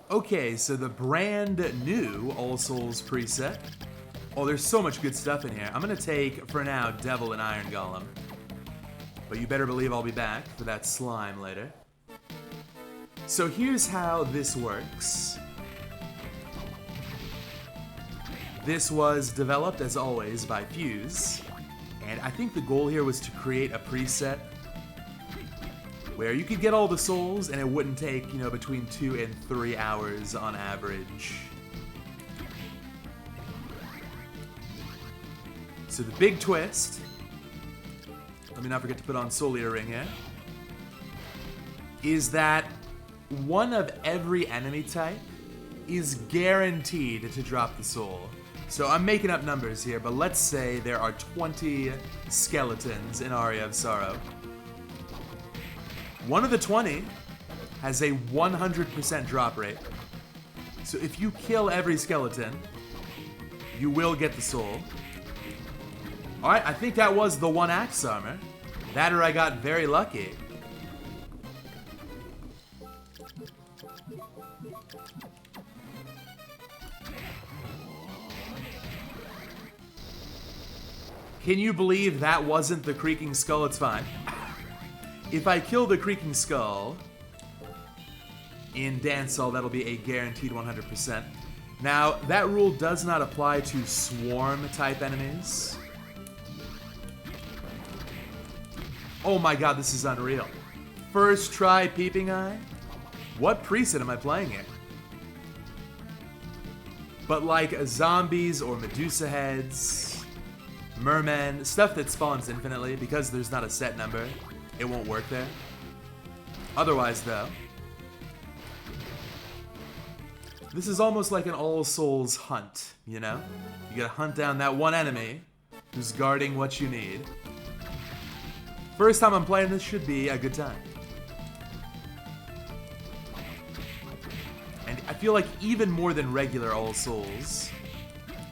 Okay, so the brand new All Souls preset. Oh, there's so much good stuff in here. I'm gonna take, for now, Devil and Iron Golem. But you better believe I'll be back for that slime later. So here's how this works. This was developed, as always, by Fuse. And I think the goal here was to create a preset where you could get all the souls and it wouldn't take, you know, between 2 and 3 hours on average. So the big twist, let me not forget to put on Soul Eater Ring here, is that one of every enemy type is guaranteed to drop the soul. So I'm making up numbers here, but let's say there are 20 skeletons in Aria of Sorrow. One of the 20 has a 100% drop rate. So if you kill every skeleton, you will get the soul. Alright, I think that was the 1 axe armor. That or I got very lucky. Can you believe that wasn't the creaking skull? It's fine. If I kill the creaking skull in Dance Hall, that'll be a guaranteed 100%. Now, that rule does not apply to swarm type enemies. Oh my god, this is unreal. First try Peeping Eye? What preset am I playing here? But like zombies or Medusa heads, mermen, stuff that spawns infinitely, because there's not a set number, it won't work there. Otherwise though, this is almost like an All Souls hunt, you know? You gotta hunt down that one enemy who's guarding what you need. First time I'm playing this should be a good time. And I feel like even more than regular All Souls,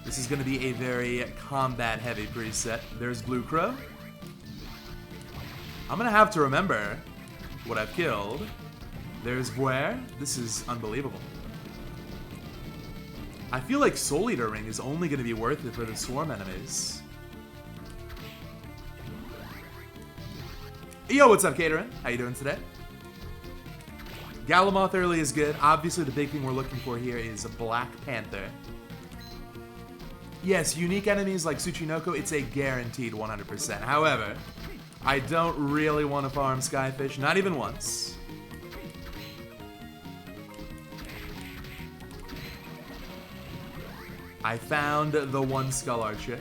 this is going to be a very combat-heavy preset. There's Blue Crow. I'm going to have to remember what I've killed. There's Voir. This is unbelievable. I feel like Soul Eater Ring is only going to be worth it for the swarm enemies. Yo, what's up, Caterin? How you doing today? Galamoth early is good. Obviously, the big thing we're looking for here is a Black Panther. Yes, unique enemies like Tsuchinoko, it's a guaranteed 100%. However, I don't really want to farm Skyfish, not even once. I found the 1 Skull Archer.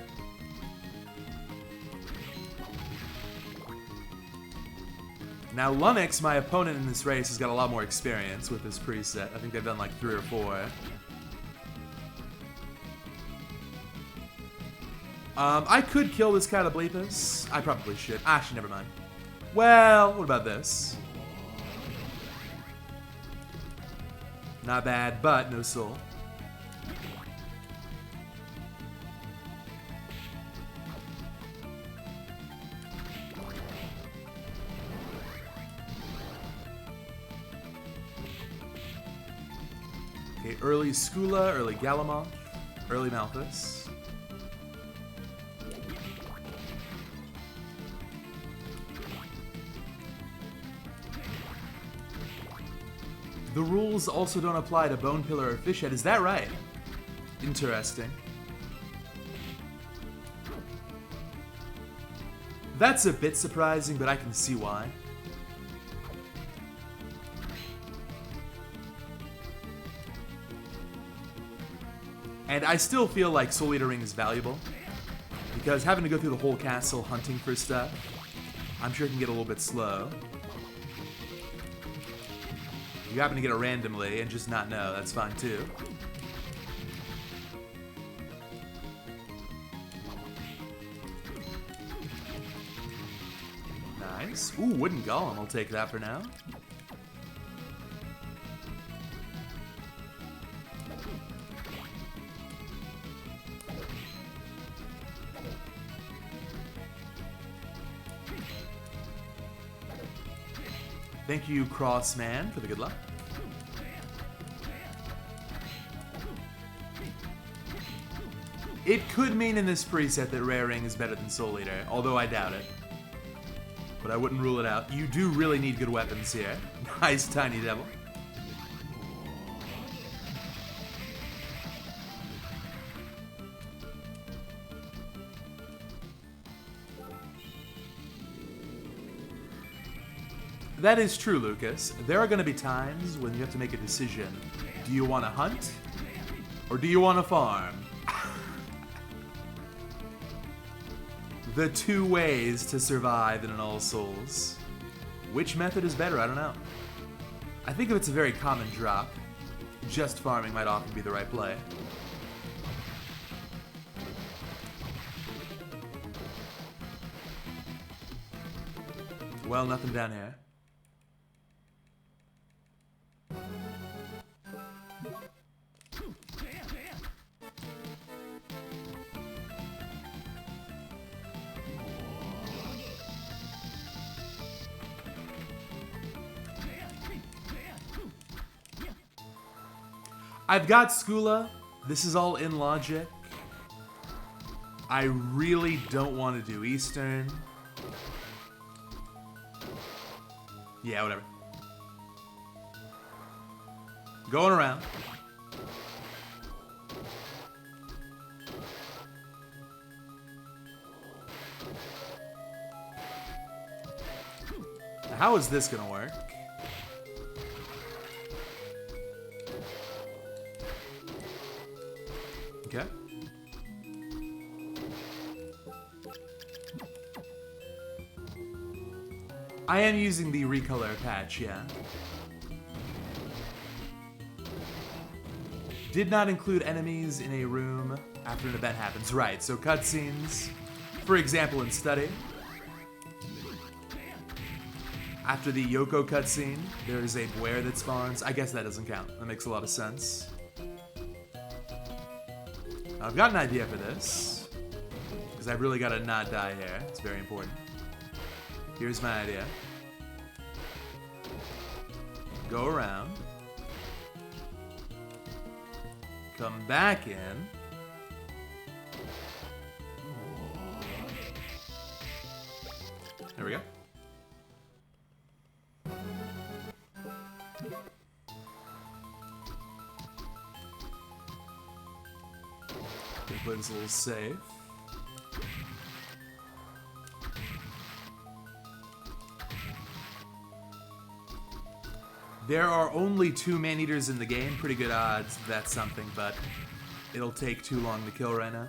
Now, Lumix, my opponent in this race, has got a lot more experience with this preset. I think they've done like 3 or 4. I could kill this Catoblepas. I probably should. Actually, never mind. Well, what about this? Not bad, but no soul. Okay, early Skula, early Galamoth, early Malthus. The rules also don't apply to Bone Pillar or Fishhead, is that right? Interesting. That's a bit surprising, but I can see why. And I still feel like Soul Eater Ring is valuable, because having to go through the whole castle hunting for stuff, I'm sure it can get a little bit slow. If you happen to get it randomly and just not know, that's fine too. Nice. Ooh, Wooden Golem, I'll take that for now. Thank you, Crossman, for the good luck. It could mean in this preset that Rare Ring is better than Soul Eater, although I doubt it. But I wouldn't rule it out. You do really need good weapons here. Nice, Tiny Devil. That is true, Lucas. There are going to be times when you have to make a decision. Do you want to hunt? Or do you want to farm? The two ways to survive in an All Souls. Which method is better? I don't know. I think if it's a very common drop, just farming might often be the right play. Well, nothing down here. I've got Skula. This is all in logic. I really don't want to do Eastern. Yeah, whatever. Going around. How is this gonna work? Okay. I am using the recolor patch, yeah. Did not include enemies in a room after an event happens. Right, so cutscenes, for example in Study. After the Yoko cutscene, there is a Bware that spawns. I guess that doesn't count. That makes a lot of sense. I've got an idea for this, because I've really got to not die here. It's very important. Here's my idea. Go around. Come back in. There we go. Play this a little safe. There are only 2 man-eaters in the game. Pretty good odds that's something, but it'll take too long to kill right now.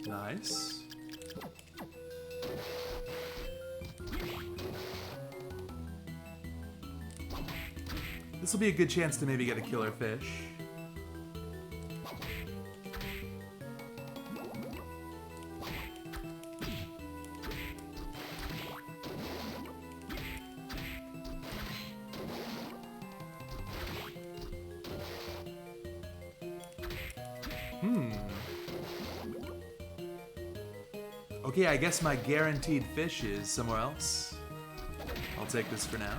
Nice. This will be a good chance to maybe get a killer fish. Okay, I guess my guaranteed fish is somewhere else. I'll take this for now.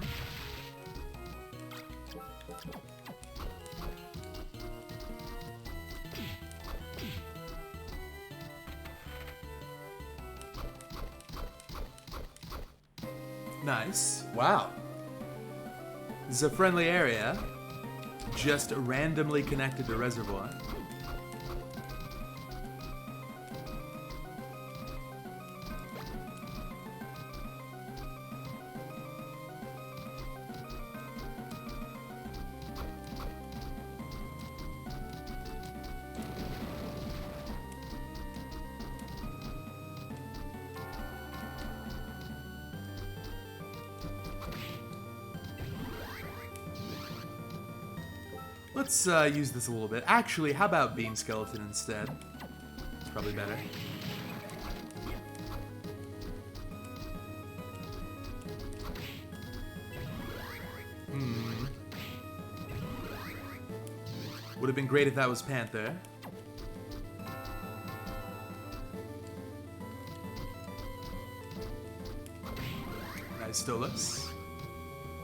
Nice. Wow. This is a friendly area, just randomly connected to reservoir. Let's use this a little bit. Actually, how about Beam Skeleton instead? It's probably better. Would have been great if that was Panther. Stolas.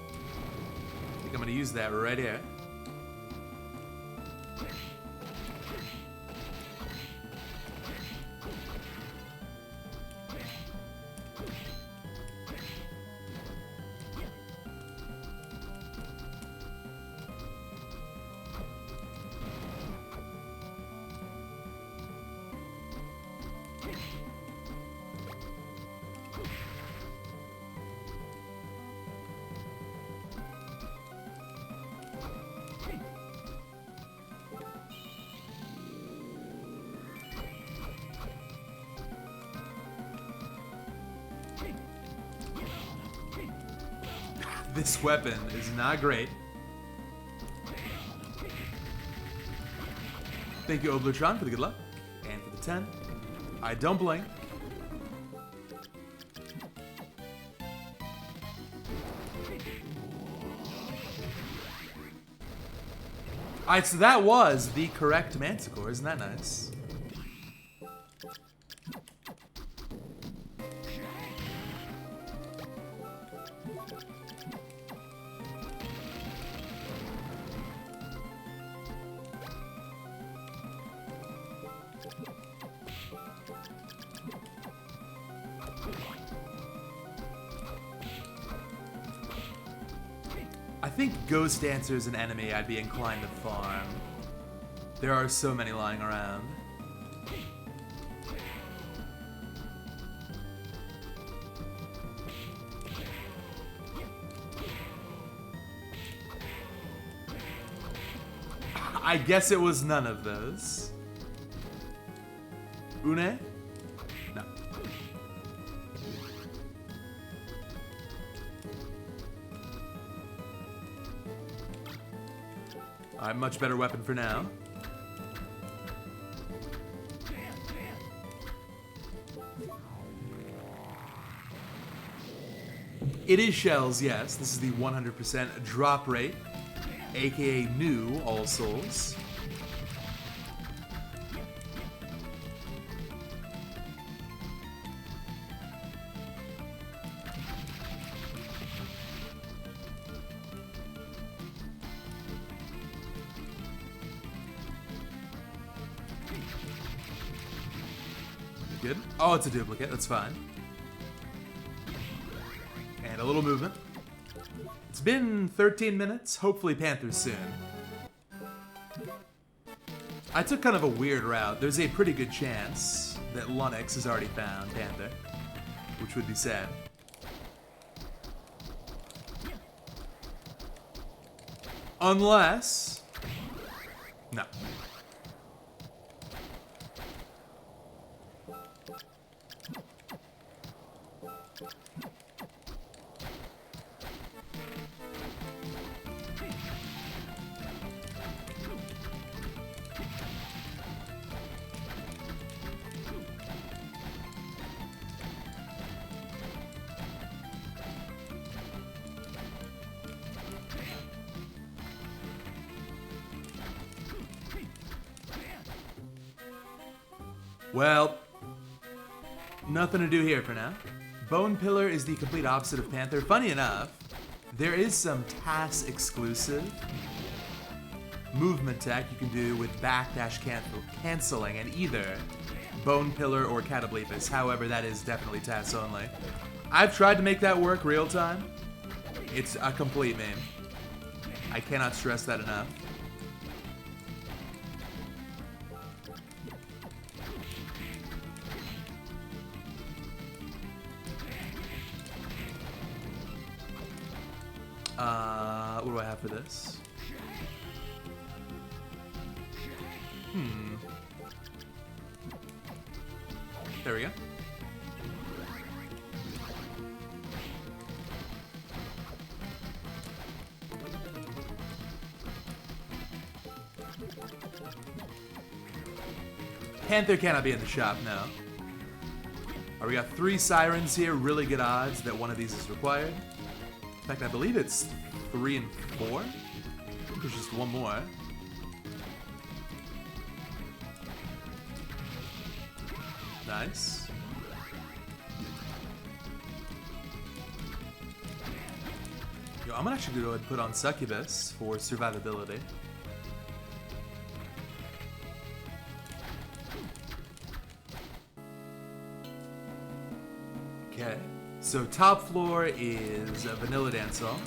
I think I'm gonna use that right here. This weapon is not great. Thank you, Oblutron, for the good luck. And for the 10. I don't blink. Alright, so that was the correct Manticore. Isn't that nice? I think Ghost Dancer is an enemy I'd be inclined to farm. There are so many lying around. I guess it was none of those. Une? No. Alright, much better weapon for now. It is shells, yes. This is the 100% drop rate, aka new All Souls. Good. Oh, it's a duplicate. That's fine. And a little movement. It's been 13 minutes. Hopefully Panthers soon. I took kind of a weird route. There's a pretty good chance that Lunix has already found Panther, which would be sad. Unless... No. Well, nothing to do here for now. Bone Pillar is the complete opposite of Panther. Funny enough, there is some TAS exclusive movement tech you can do with backdash canceling and either Bone Pillar or Cataplepus. However, that is definitely TAS only. I've tried to make that work real time. It's a complete meme. I cannot stress that enough. What do I have for this? There we go. Panther cannot be in the shop, no. Alright, we got 3 Sirens here, really good odds that one of these is required. In fact, I believe it's 3 and 4. I think there's just one more. Nice. go. I'm gonna actually go ahead and put on Succubus for survivability. Okay, so top floor is a vanilla dance hall.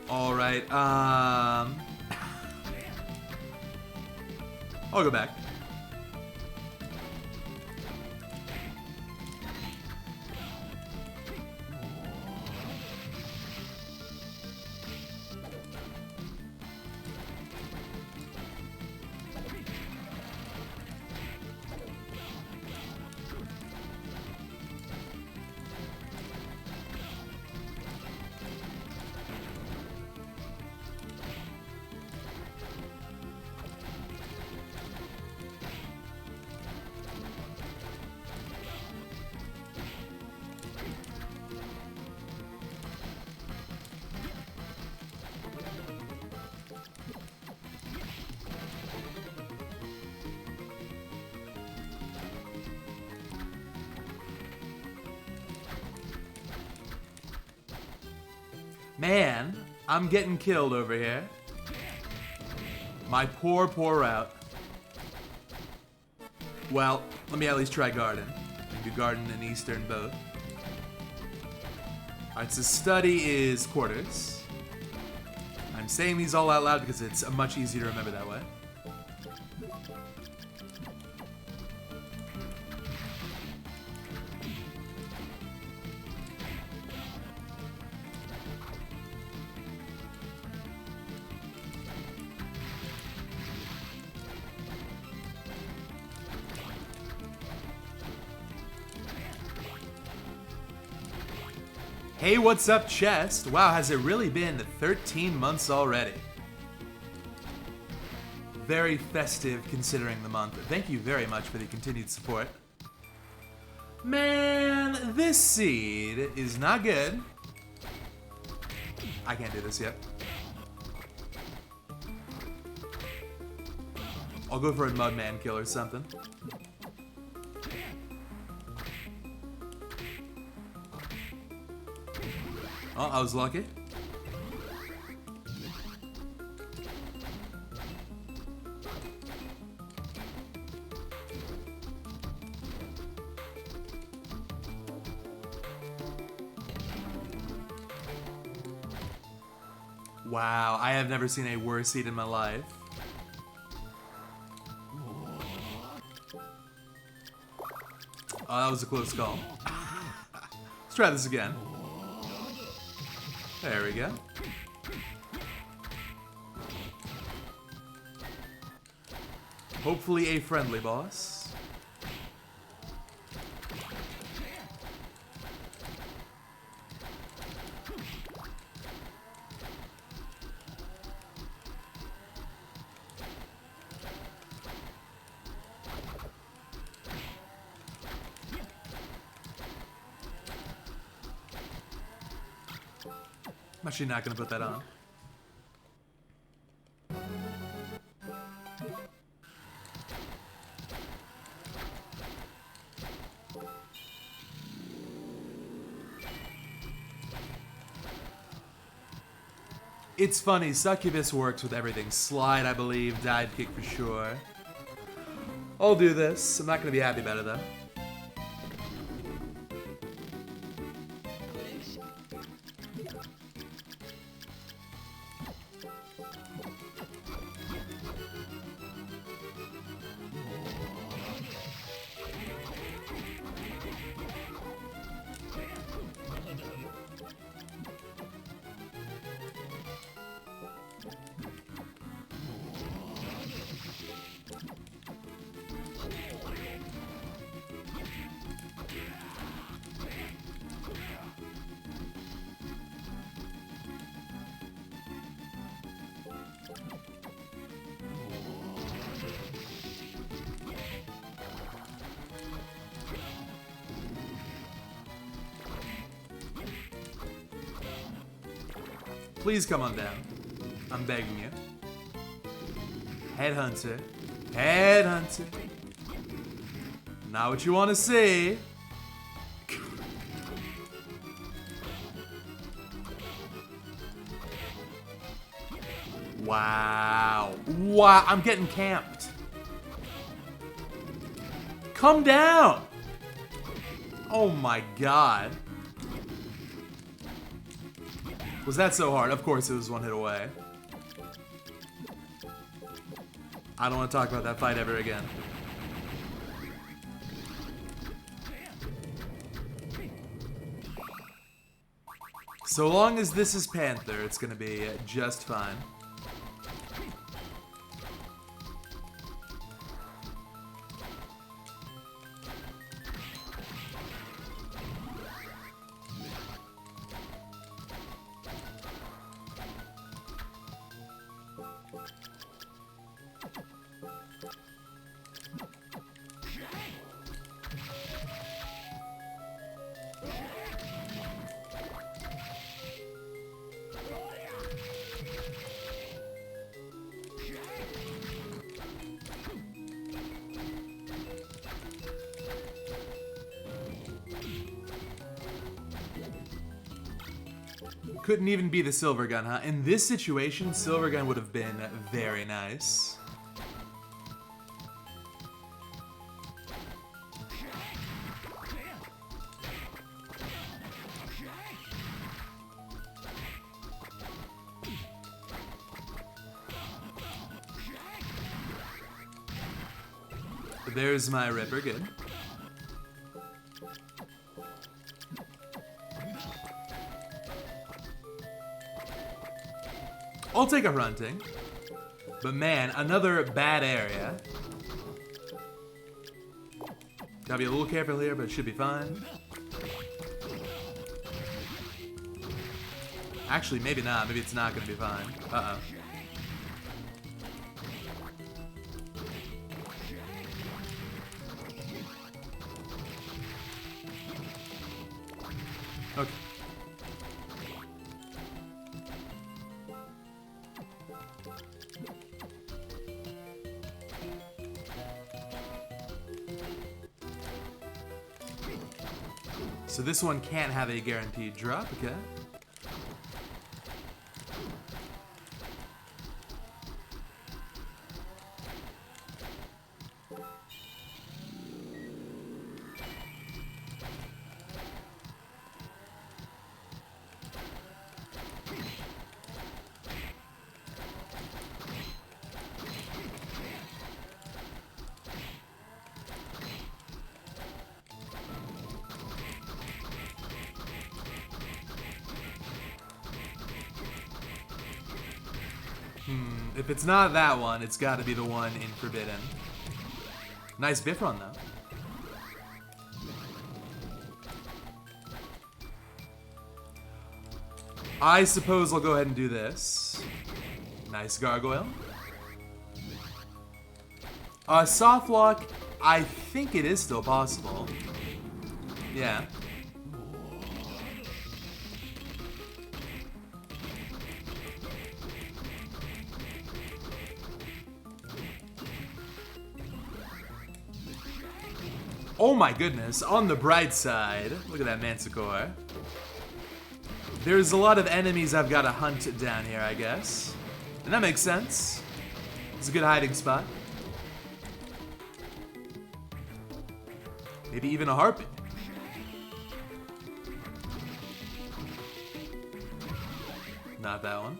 All right, I'll go back. Man, I'm getting killed over here. My poor, poor route. Well, let me at least try Garden. I can do Garden and Eastern both. Alright, so study is quarters. I'm saying these all out loud because it's much easier to remember that way. Hey, what's up, Chest? Wow, has it really been 13 months already? Very festive considering the month. Thank you very much for the continued support. Man, this seed is not good. I can't do this yet. I'll go for a Mudman kill or something. Oh, I was lucky. Wow, I have never seen a worse seed in my life. Oh, that was a close call. Let's try this again. There we go. Hopefully a friendly boss. I'm actually not gonna put that on. It's funny, Succubus works with everything. Slide, I believe, dive kick for sure. I'll do this. I'm not gonna be happy about it though. Please come on down. I'm begging you. Headhunter. Headhunter. Not what you want to see. Wow. Wow, I'm getting camped. Come down. Oh my god. Was that so hard? Of course it was one hit away. I don't want to talk about that fight ever again. So long as this is Panther, it's gonna be just fine. Couldn't even be the silver gun, huh? In this situation, silver gun would have been very nice. There's my Ripper, good. I'll take a Runting. But man, another bad area. Gotta be a little careful here, but it should be fine. Actually, maybe not. Maybe it's not gonna be fine. Uh-oh. Okay. So this one can't have a guaranteed drop, okay? If it's not that one, it's got to be the one in Forbidden. Nice Biff run, though. I suppose I'll go ahead and do this. Nice Gargoyle. Soft lock, I think it is still possible. Yeah. Oh my goodness, on the bright side, look at that Manticore. There's a lot of enemies I've got to hunt down here, I guess. And that makes sense. It's a good hiding spot. Maybe even a Harpy. Not that one.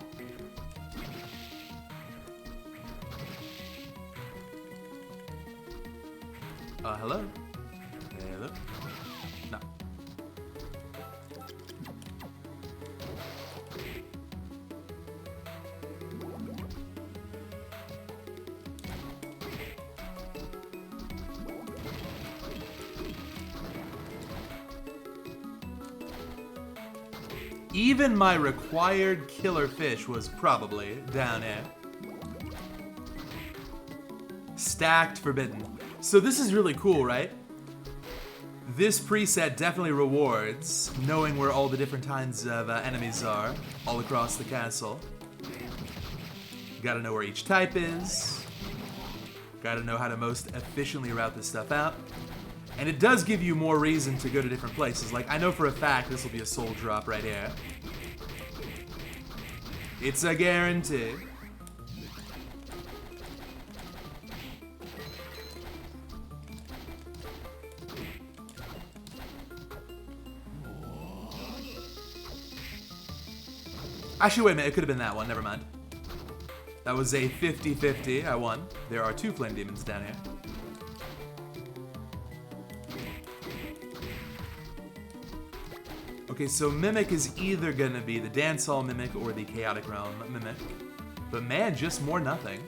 Hello? Hello? No. Even my required killer fish was probably down here. Stacked Forbidden. So this is really cool, right? This preset definitely rewards knowing where all the different kinds of enemies are all across the castle. Gotta know where each type is. Gotta know how to most efficiently route this stuff out. And it does give you more reason to go to different places. Like, I know for a fact this will be a soul drop right here. It's a guarantee. Actually, wait a minute. It could have been that one. Never mind. That was a 50-50. I won. There are 2 flame demons down here. Okay, so Mimic is either gonna be the Dance Hall Mimic or the Chaotic Realm Mimic. But man, just more nothing.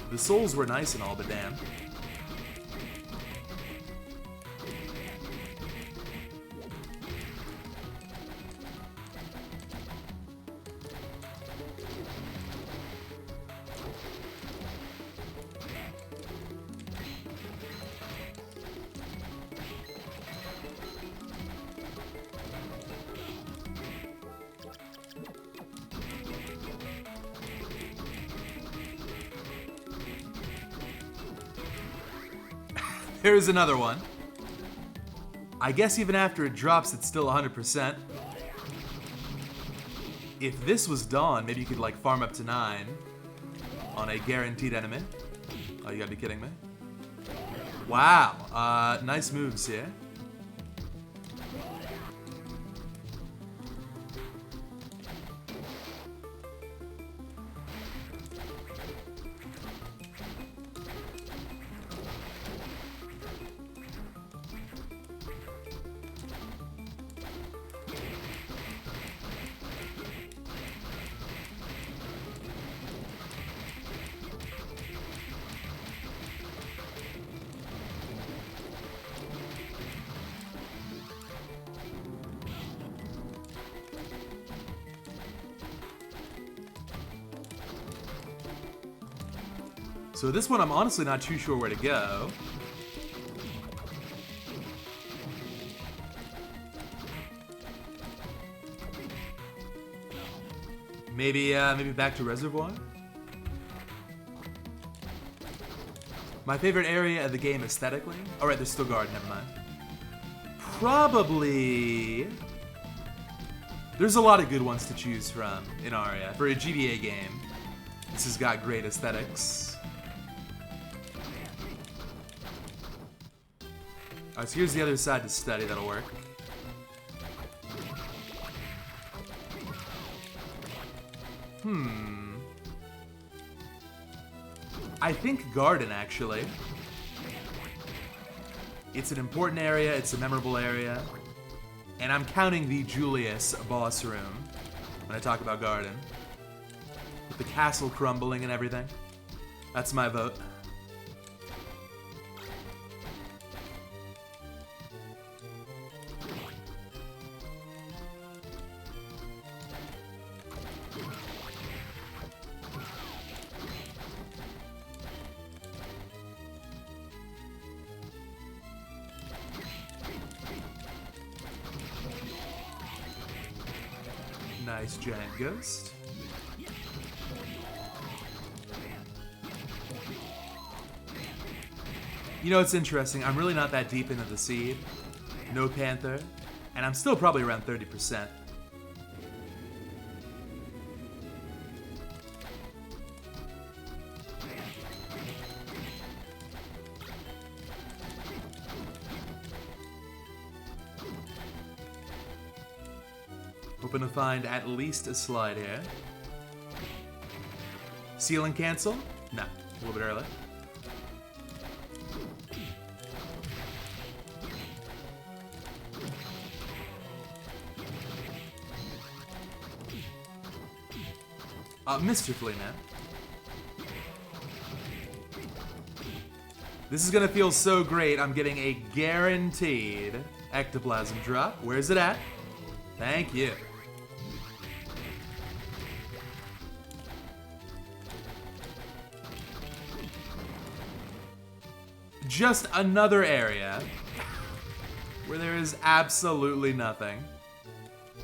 The souls were nice and all, but damn. Here's another one. I guess even after it drops, it's still 100%. If this was Dawn, maybe you could like farm up to 9 on a guaranteed enemy. Oh, you gotta be kidding me. Wow, nice moves here. So this one, I'm honestly not too sure where to go. Maybe back to Reservoir? My favorite area of the game aesthetically? Alright, there's still Garden, never mind. Probably... There's a lot of good ones to choose from in Aria. For a GBA game, this has got great aesthetics. Alright, so here's the other side to study, that'll work. I think Garden, actually. It's an important area, it's a memorable area. And I'm counting the Julius boss room when I talk about Garden. With the castle crumbling and everything. That's my vote. Nice giant ghost. You know, it's interesting. I'm really not that deep into the seed. No Panther. And I'm still probably around 30%. Hoping to find at least a slide here. Ceiling cancel? No, a little bit early. Mr. Flea Man. This is gonna feel so great. I'm getting a guaranteed ectoplasm drop. Where's it at? Thank you. Just another area where there is absolutely nothing.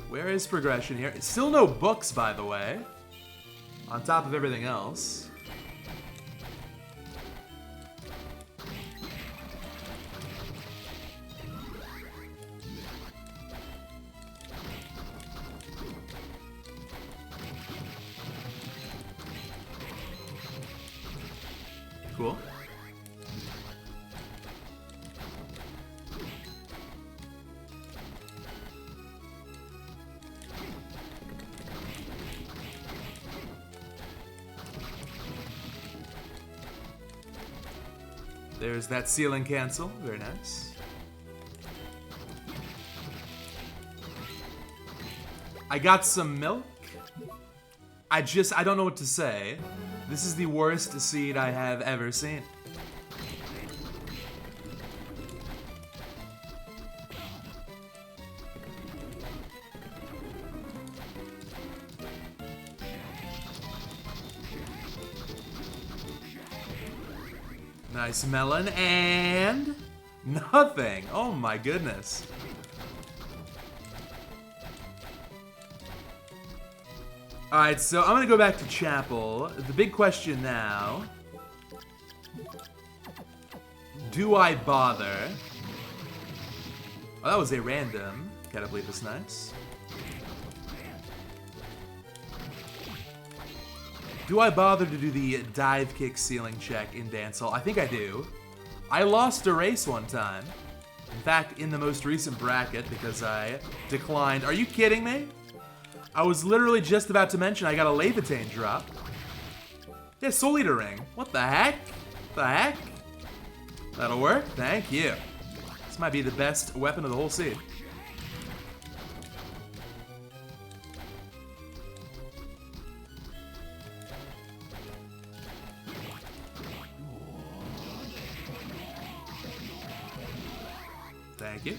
Where is progression here? Still no books, by the way. On top of everything else. Cool. There's that ceiling cancel. Very nice. I got some milk. I don't know what to say. This is the worst seed I have ever seen. Nice melon and nothing. Oh my goodness. Alright, so I'm gonna go back to chapel. The big question now. Do I bother? Oh, that was a random. Gotta believe it's nice. Do I bother to do the dive kick ceiling check in dance hall? I think I do. I lost a race one time. In fact, in the most recent bracket because I declined. Are you kidding me? I was literally just about to mention I got a Levitain drop. Yeah, Soul Eater ring. What the heck? The heck? That'll work. Thank you. This might be the best weapon of the whole seed. Thank you.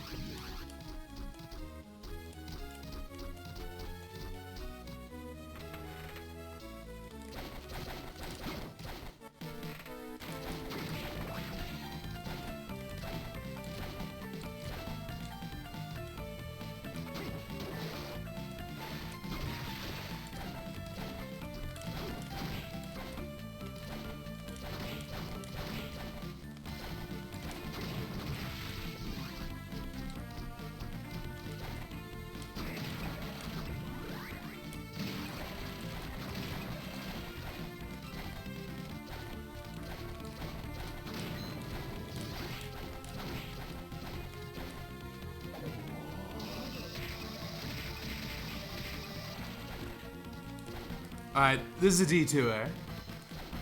Alright, this is a detour,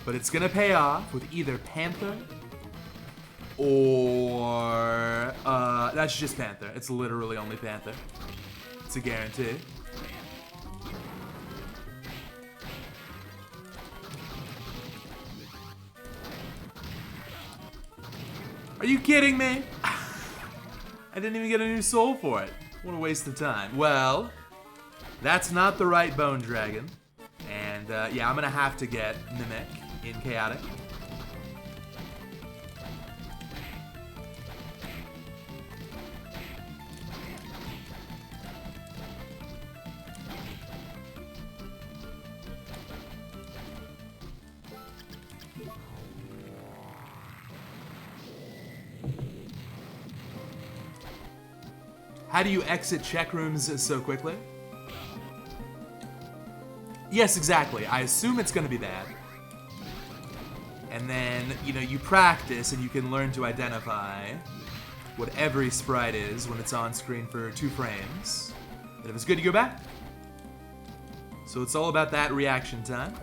but it's gonna pay off with either Panther or, that's just Panther. It's literally only Panther. It's a guarantee. Are you kidding me? I didn't even get a new soul for it. What a waste of time. Well, that's not the right Bone Dragon. And yeah, I'm gonna have to get Mimic in Chaotic. How do you exit check rooms so quickly? Yes, exactly. I assume it's gonna be bad. And then, you know, you practice and you can learn to identify what every sprite is when it's on screen for 2 frames. And if it's good, you go back. So it's all about that reaction time.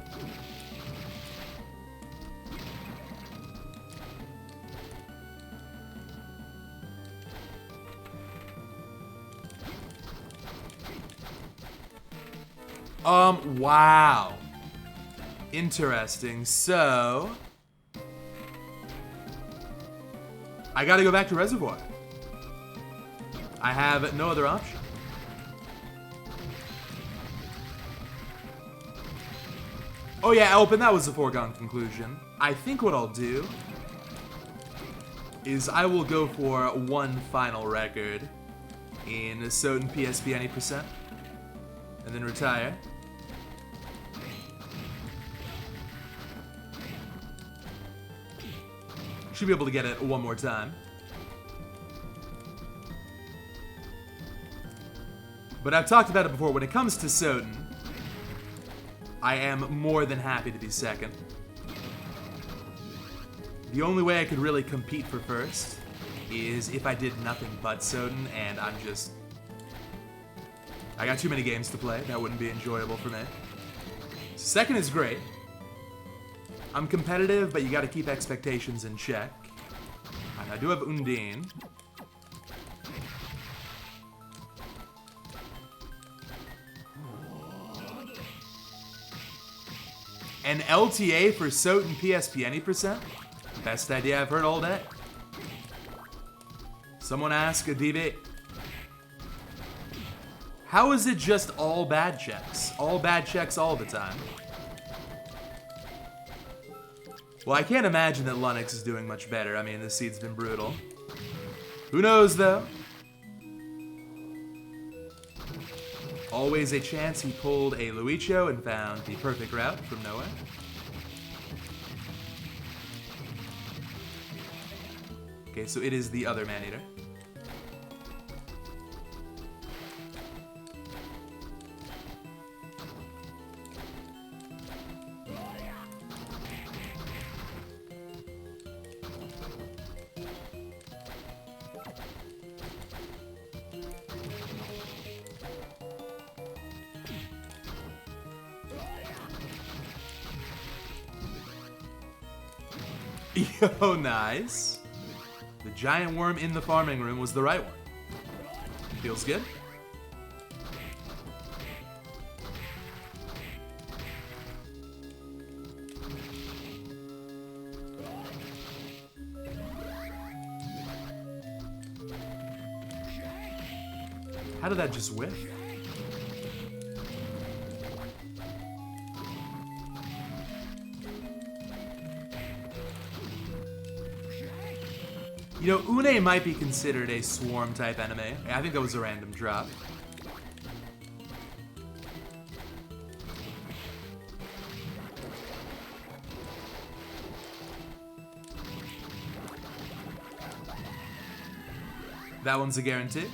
Wow. Interesting. So, I gotta go back to Reservoir. I have no other option. Oh yeah, Elpin, that was a foregone conclusion. I think what I'll do is I will go for one final record in Soten PSP 90%, and then retire. Should be able to get it one more time. But I've talked about it before, when it comes to Soten, I am more than happy to be second. The only way I could really compete for first is if I did nothing but Soden, and I got too many games to play. That wouldn't be enjoyable for me. Second is great. I'm competitive, but you gotta keep expectations in check. And I do have Undine. An LTA for Soten PSP any percent? Best idea I've heard all day. Someone ask a DV. How is it just all bad checks? All bad checks all the time? Well, I can't imagine that Lunix is doing much better. I mean, this seed's been brutal. Who knows, though? Always a chance he pulled a Luicho and found the perfect route from nowhere. Okay, so it is the other Maneater. Yo, nice. The giant worm in the farming room was the right one. Feels good. How did that just whiff? You know, Une might be considered a swarm-type enemy. I think that was a random drop. That one's a guarantee.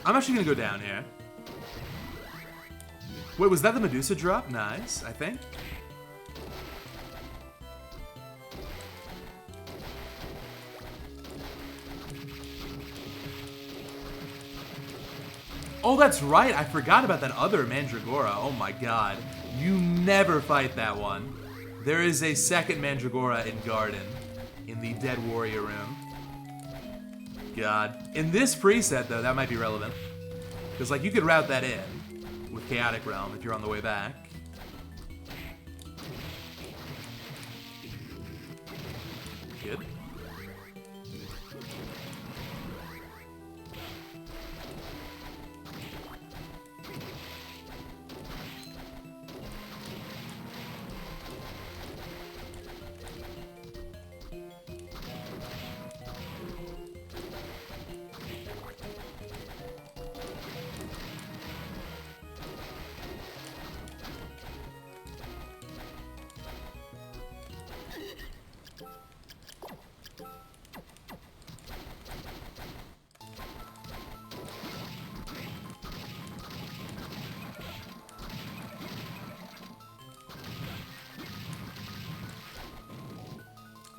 I'm actually gonna go down here. Wait, was that the Medusa drop? Nice, I think. Oh, that's right. I forgot about that other Mandragora. Oh my god. You never fight that one. There is a second Mandragora in Garden, in the Dead Warrior room. God. In this preset, though, that might be relevant. Because, like, you could route that in with Chaotic Realm if you're on the way back. Good.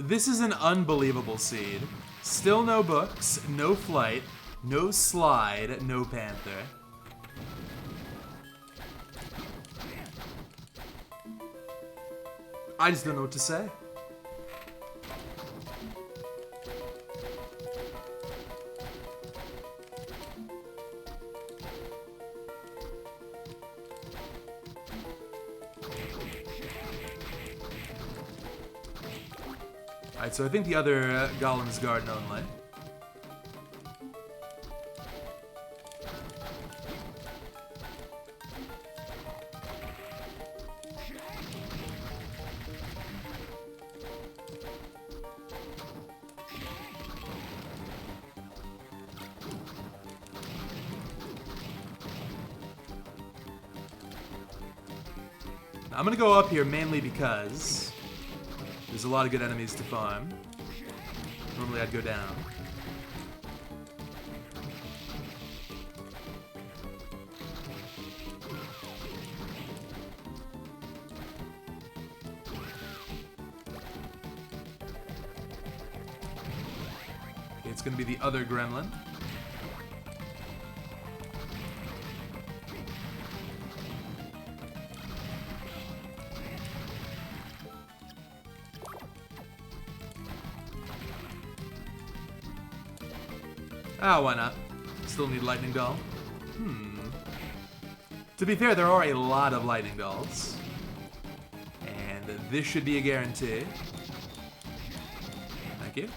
This is an unbelievable seed. Still no books, no flight, no slide, no panther. I just don't know what to say. Alright, so I think the other Golem is Garden only. I'm gonna go up here mainly because There's a lot of good enemies to farm. Normally I'd go down. Okay, it's gonna be the other gremlin. Ah, why not? Still need lightning doll. To be fair, there are a lot of lightning dolls. And this should be a guarantee. Thank you.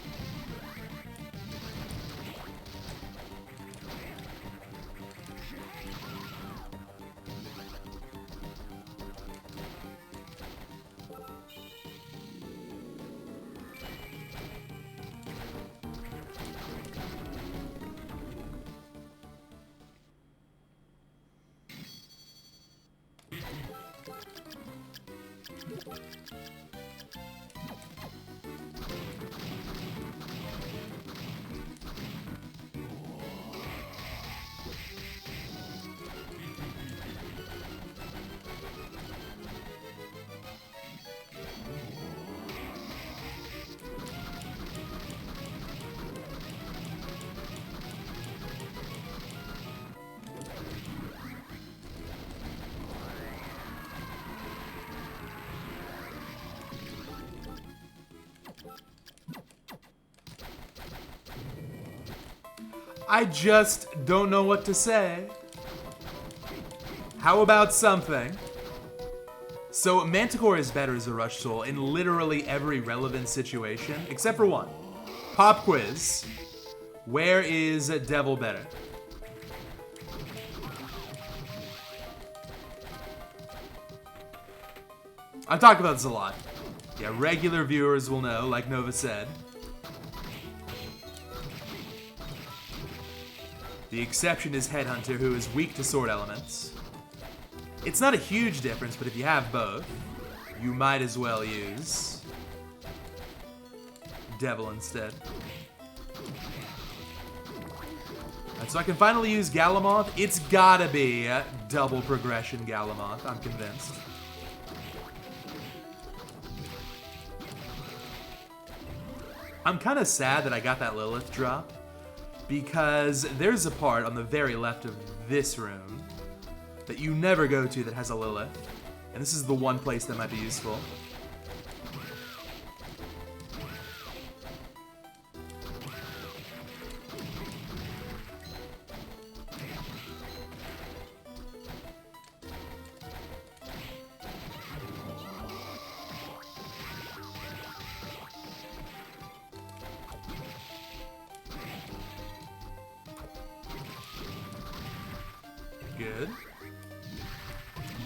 I just don't know what to say. How about something? So Manticore is better as a Rush Soul in literally every relevant situation, except for one. Pop quiz. Where is Devil better? I've talked about this a lot. Yeah, regular viewers will know, like Nova said. The exception is Headhunter, who is weak to sword elements. It's not a huge difference, but if you have both, you might as well use Devil instead. Right, so I can finally use Galamoth. It's gotta be double progression Galamoth, I'm convinced. I'm kind of sad that I got that Lilith drop, because there's a part on the very left of this room that you never go to that has a Lilith. And this is the one place that might be useful. Good.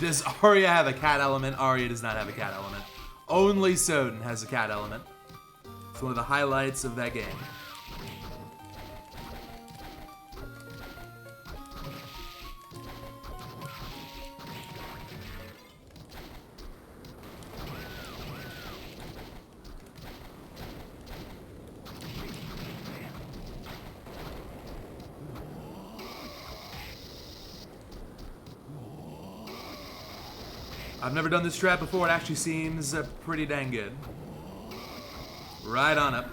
Does Aria have a cat element? Aria does not have a cat element. Only Soden has a cat element. It's one of the highlights of that game. I've never done this strat before. It actually seems pretty dang good. Right on up.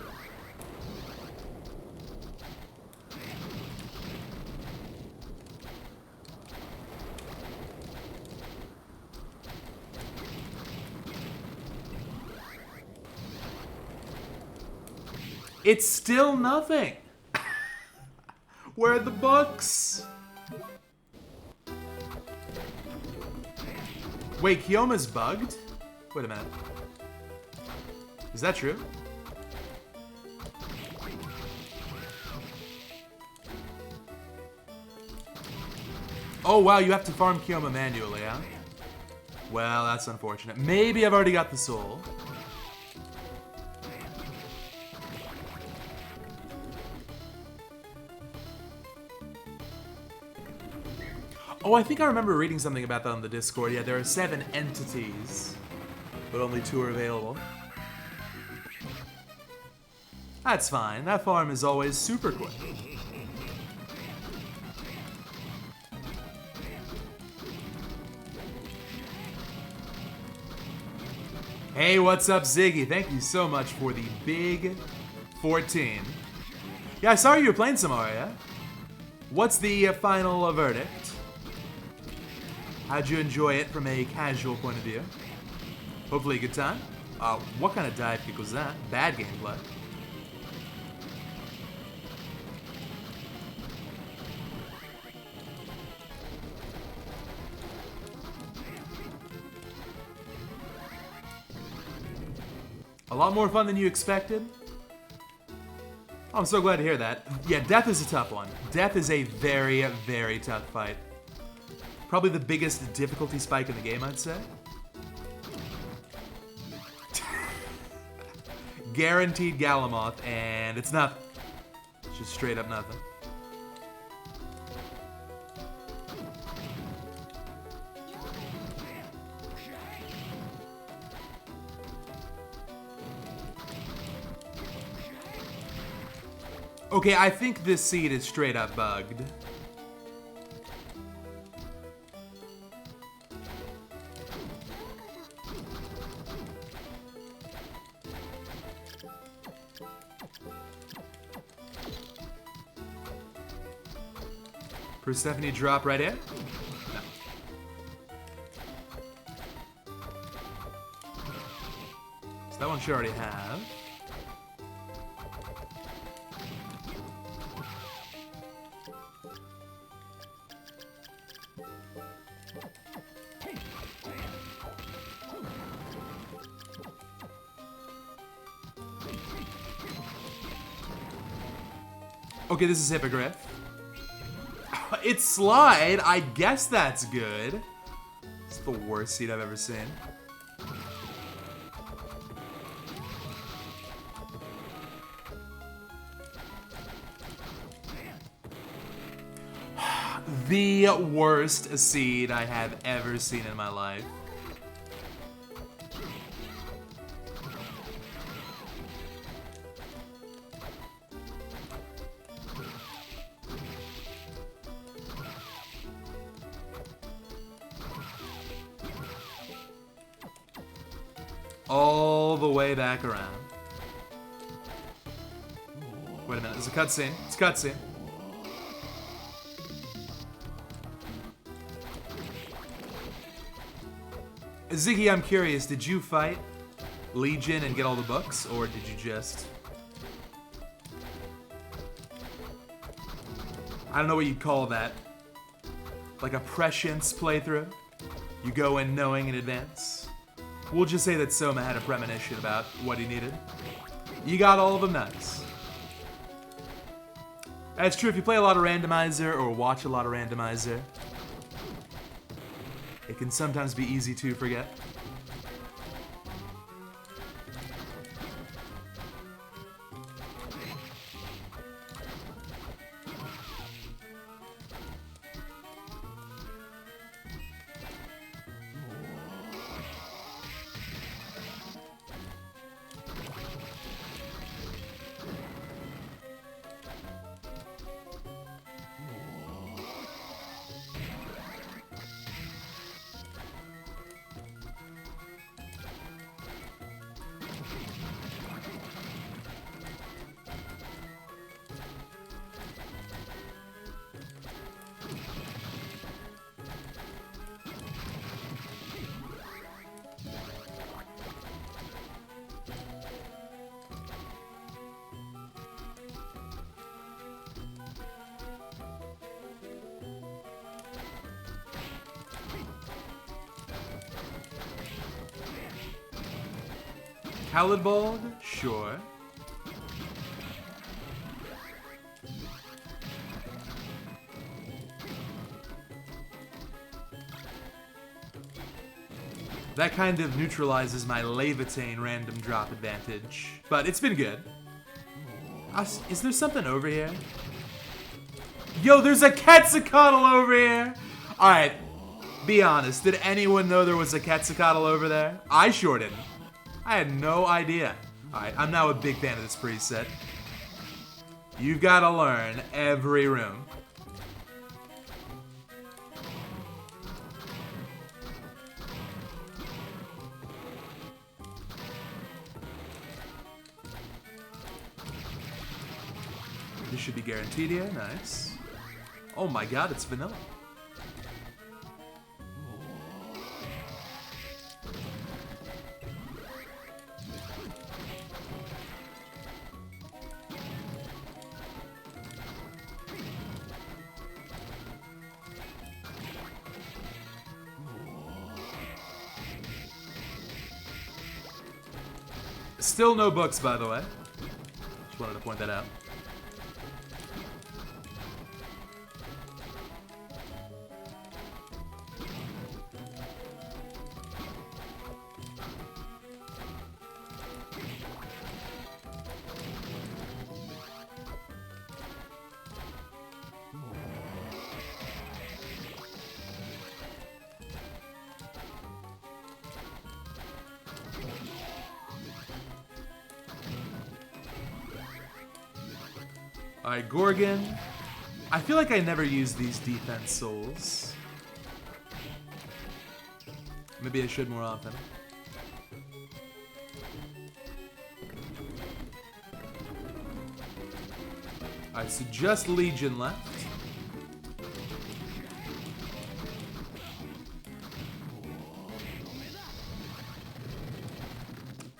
It's still nothing. Where are the books? Wait, Kiyoma's bugged? Wait a minute. Is that true? Oh wow, you have to farm Kiyoma manually, huh? Well, that's unfortunate. Maybe I've already got the soul. Oh, I think I remember reading something about that on the Discord. Yeah, there are 7 entities, but only 2 are available. That's fine. That farm is always super quick. Hey, what's up, Ziggy? Thank you so much for the big 14. Yeah, I saw you were playing some Aria. What's the final verdict? How'd you enjoy it from a casual point of view? Hopefully a good time. What kind of dive kick was that? Bad gameplay. A lot more fun than you expected? Oh, I'm so glad to hear that. Yeah, death is a tough one. Death is a very, very tough fight. Probably the biggest difficulty spike in the game, I'd say. Guaranteed Galamoth, and it's nothing. It's just straight up nothing. Okay, I think this seed is straight up bugged. Persephone drop right in? No. So that one should already have. Okay, this is Hippogriff. It's Slide. I guess that's good. It's the worst seed I've ever seen. The worst seed I have ever seen in my life. All the way back around. Wait a minute, there's a cutscene. It's a cutscene. Ziggy, I'm curious, did you fight Legion and get all the books, or did you just... I don't know what you'd call that. Like a prescience playthrough? You go in knowing in advance? We'll just say that Soma had a premonition about what he needed. You got all of them, nice. That's true, if you play a lot of Randomizer or watch a lot of Randomizer, it can sometimes be easy to forget. Halidbald? Sure. That kind of neutralizes my Levitain random drop advantage. But it's been good. Is there something over here? Yo, there's a Quetzalcoatl over here! Alright, be honest. Did anyone know there was a Quetzalcoatl over there? I sure didn't. I had no idea. Alright, I'm now a big fan of this preset. You've got to learn every room. This should be guaranteed here. Nice. Oh my god, it's vanilla. Still no books, by the way. Just wanted to point that out. Alright, Gorgon. I feel like I never use these defense souls. Maybe I should more often. Alright, so just Legion left.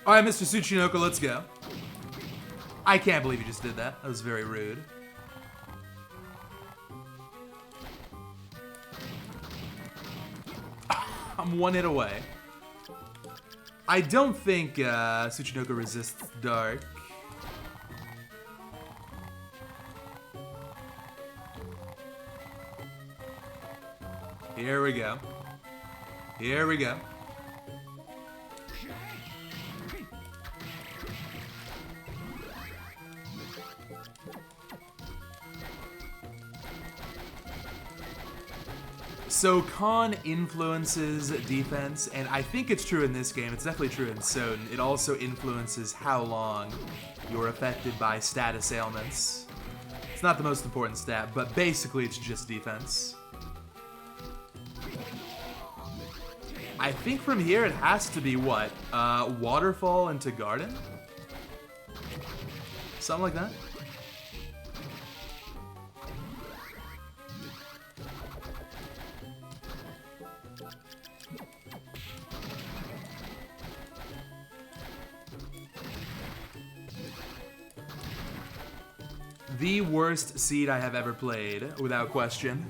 Alright, Mr. Tsuchinoko, let's go. I can't believe you just did that. That was very rude. I'm one hit away. I don't think Tsuchinoko resists dark. Here we go. Here we go. So con influences defense, and I think it's true in this game. It's definitely true in Soden. It also influences how long you're affected by status ailments. It's not the most important stat, but basically it's just defense. I think from here it has to be what? Waterfall into Garden? Something like that? The worst seed I have ever played, without question.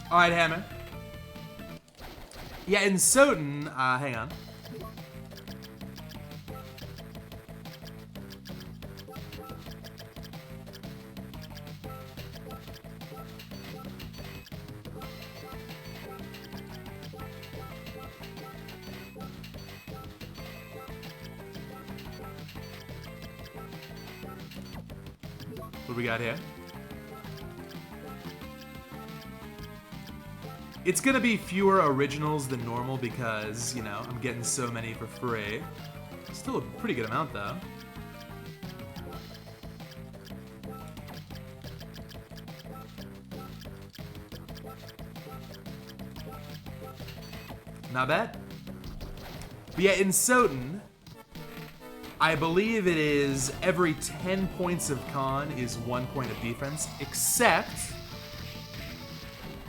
Alright, Hammer. Yeah, in Soden, hang on. What do we got here? It's gonna be fewer originals than normal because, you know, I'm getting so many for free. Still a pretty good amount, though. Not bad. But yeah, in Soden, I believe it is every 10 points of con is 1 point of defense, except...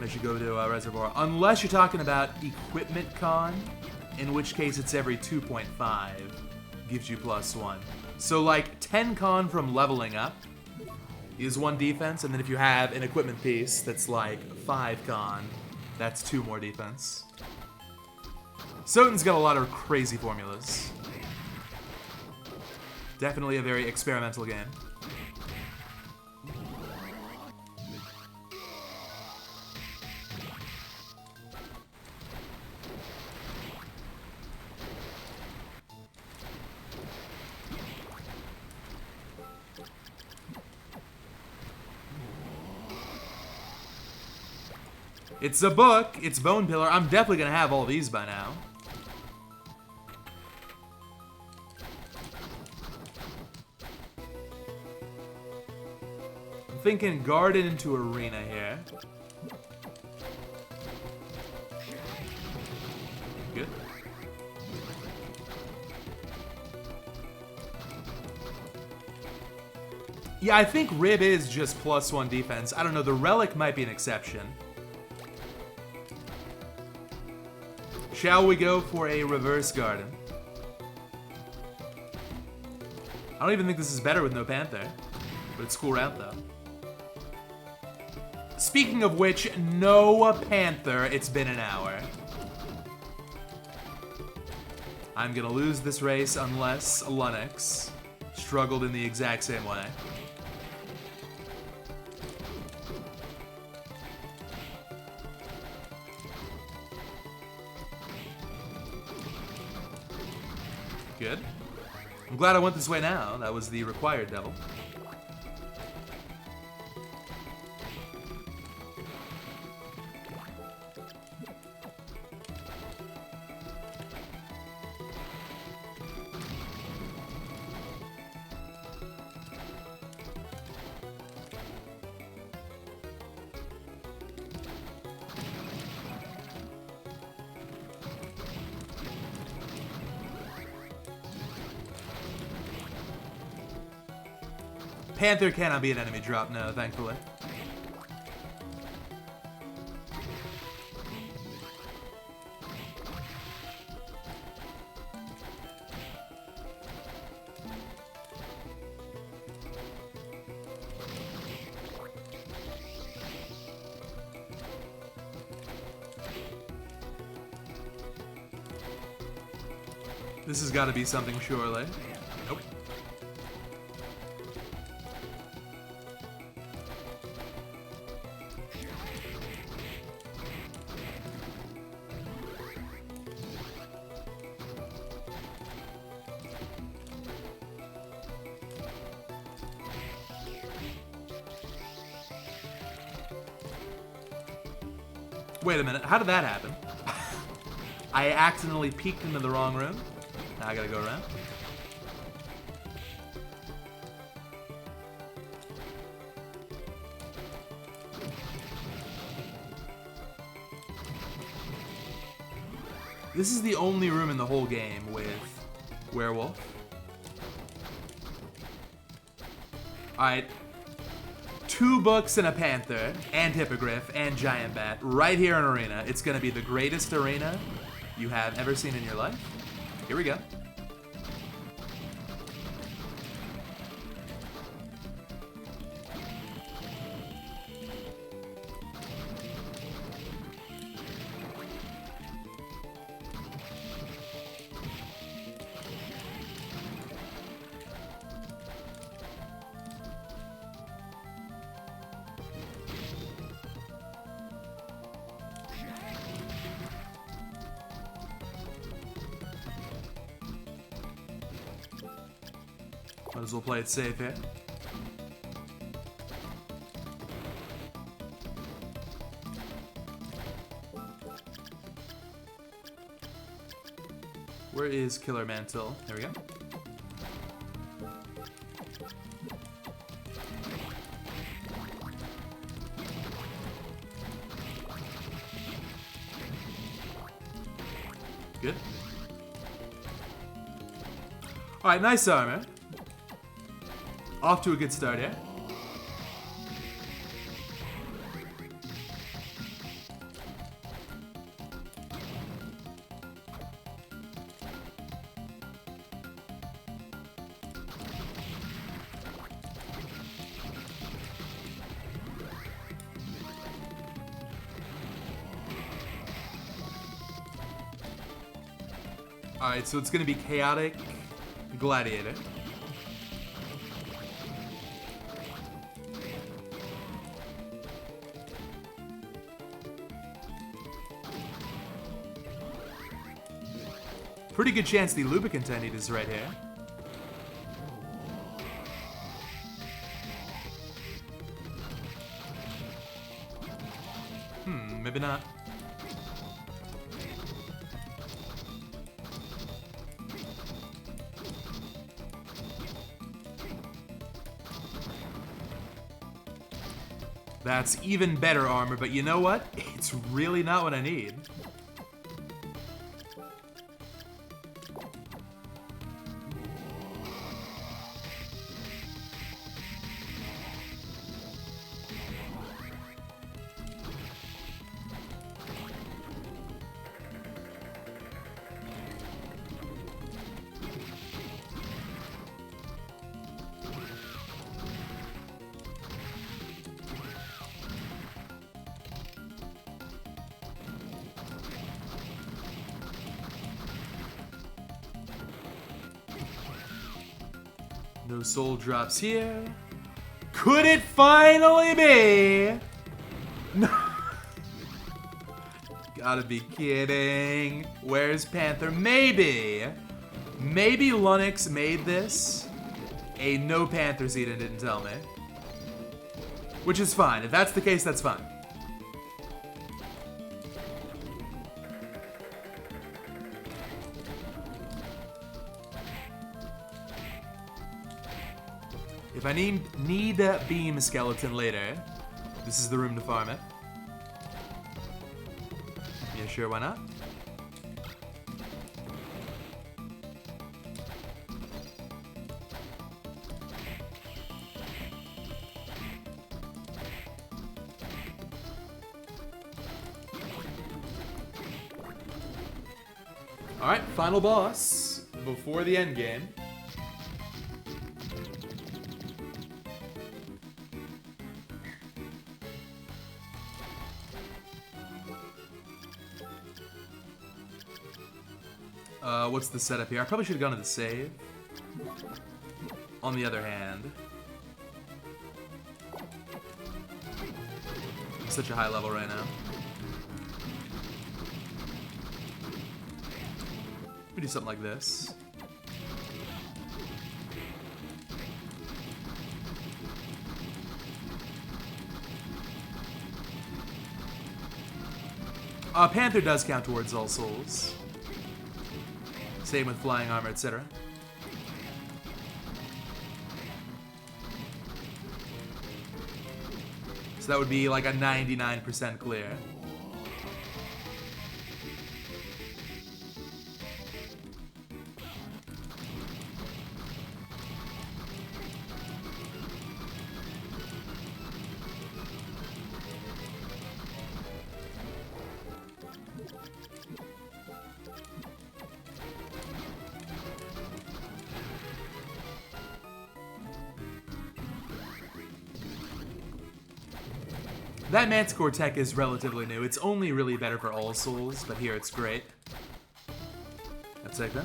I should go to Reservoir. Unless you're talking about equipment con, in which case it's every 2.5. Gives you +1. So like 10 con from leveling up is 1 defense, and then if you have an equipment piece that's like 5 con, that's 2 more defense. Soden's got a lot of crazy formulas. Definitely a very experimental game. It's a book. It's Bone Pillar. I'm definitely going to have all these by now. I'm thinking garden into arena here. Good. Yeah, I think Rib is just +1 defense. I don't know, the Relic might be an exception. Shall we go for a reverse garden? I don't even think this is better with no Panther. But it's a cool route, though. Speaking of which, no Panther. It's been an hour. I'm gonna lose this race unless Lunix struggled in the exact same way. Good. I'm glad I went this way now. That was the required devil. Panther cannot be an enemy drop, no, thankfully. This has got to be something, surely. Nope. Wait a minute, how did that happen? I accidentally peeked into the wrong room. Now I gotta go around. This is the only room in the whole game with Werewolf. Alright. 2 books and a Panther, and Hippogriff, and Giant Bat, right here in Arena. It's gonna be the greatest arena you have ever seen in your life. Here we go. Might as well play it safe here. Where is Killer Mantle? There we go. Good. Alright, nice armor. Off to a good start here. Alright, so it's gonna be Chaotic Gladiator. Pretty good chance the Lubricant I need is right here. maybe not. That's even better armor, but you know what? It's really not what I need. No soul drops here. Could it finally be? No. Gotta be kidding. Where's Panther? Maybe. Maybe Lunix made this. A no Panther seed and didn't tell me. Which is fine. If that's the case, that's fine. If I need a beam skeleton later, this is the room to farm it. Yeah, sure, why not? Alright, final boss before the end game. What's the setup here? I probably should have gone to the save. On the other hand, I'm such a high level right now. We do something like this. Panther does count towards all souls. Same with flying armor, etc. So that would be like a 99% clear. That Manticore tech is relatively new. It's only really better for all souls, but here it's great. Let's take that.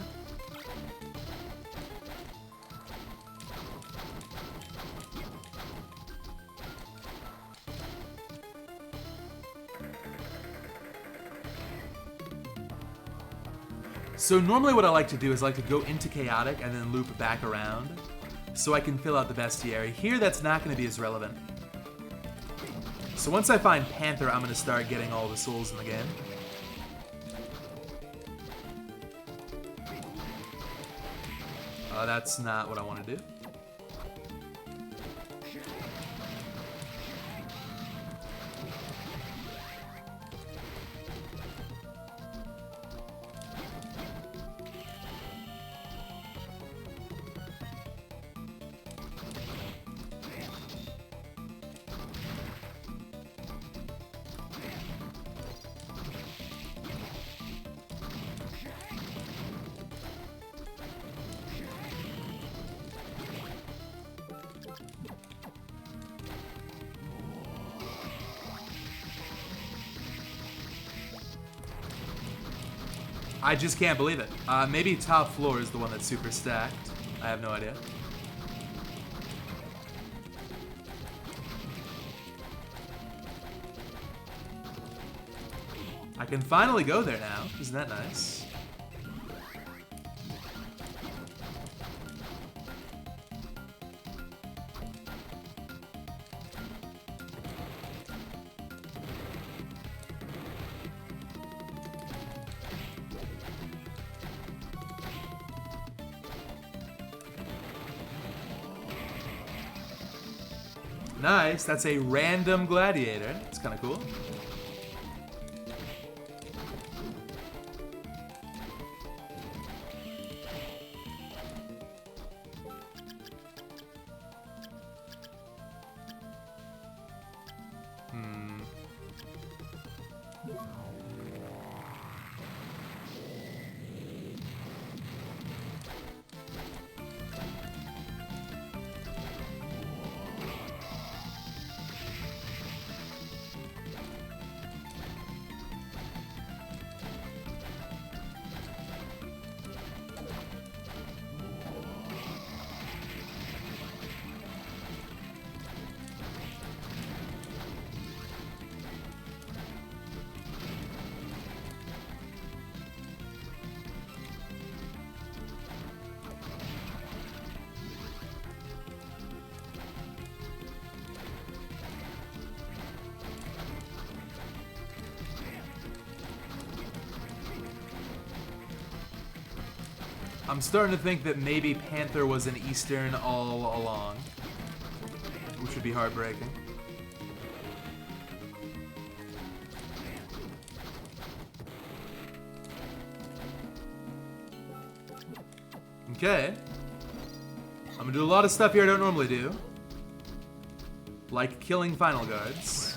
So normally what I like to do is I like to go into Chaotic and then loop back around so I can fill out the bestiary. Here that's not going to be as relevant. So once I find Panther, I'm going to start getting all the souls in the game. That's not what I want to do. I just can't believe it. Maybe top floor is the one that's super stacked. I have no idea. I can finally go there now. Isn't that nice? Nice. That's a random gladiator. That's kind of cool. I'm starting to think that maybe Panther was an Eastern all along, which would be heartbreaking. Okay. I'm gonna do a lot of stuff here I don't normally do. Like killing final guards.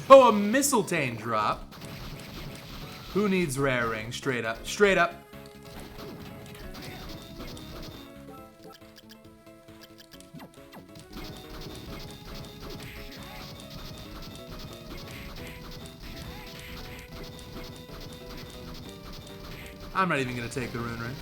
Oh, a Mistletoe drop. Who needs rare ring? Straight up. Straight up. I'm not even gonna take the rune ring.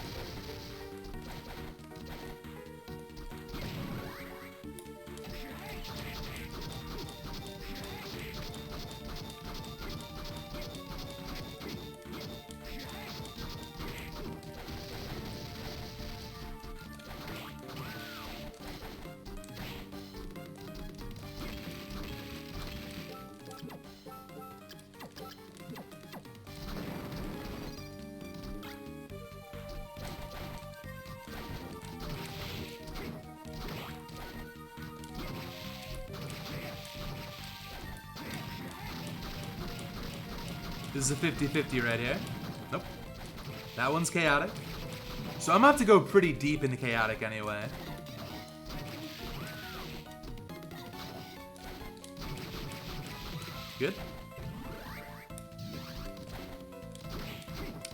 This is a 50-50 right here. Nope. That one's chaotic. So I'm gonna have to go pretty deep into chaotic anyway. Good.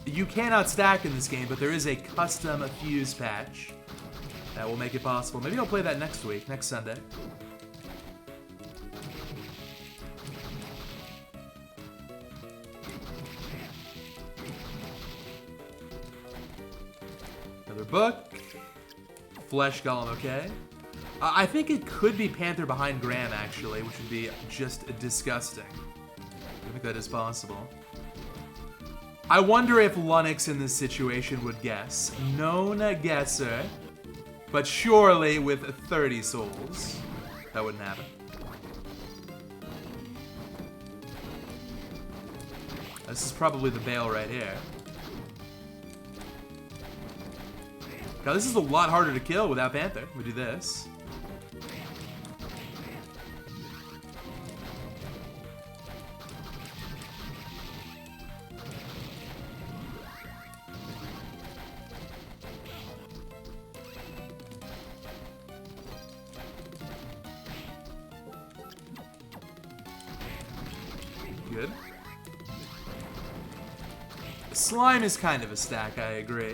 You cannot stack in this game, but there is a custom fuse patch that will make it possible. Maybe I'll play that next week, next Sunday. Another book. Flesh Golem, okay. I think it could be Panther behind Graham, actually, which would be just disgusting. I think that is possible. I wonder if Lunox in this situation would guess. Known guesser, but surely with 30 souls. That wouldn't happen. This is probably the Bale right here. Now this is a lot harder to kill without Panther. We do this. Good. Slime is kind of a stack, I agree.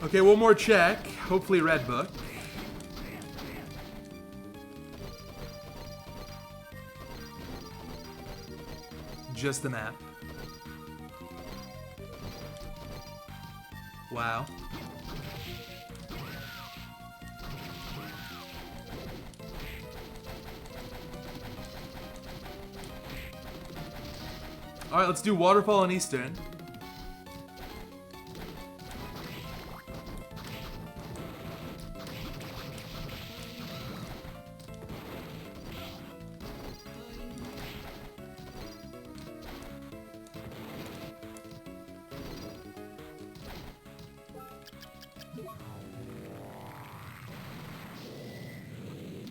Okay, one more check. Hopefully red book. just the map. Wow. Alright, let's do Waterfall on Eastern.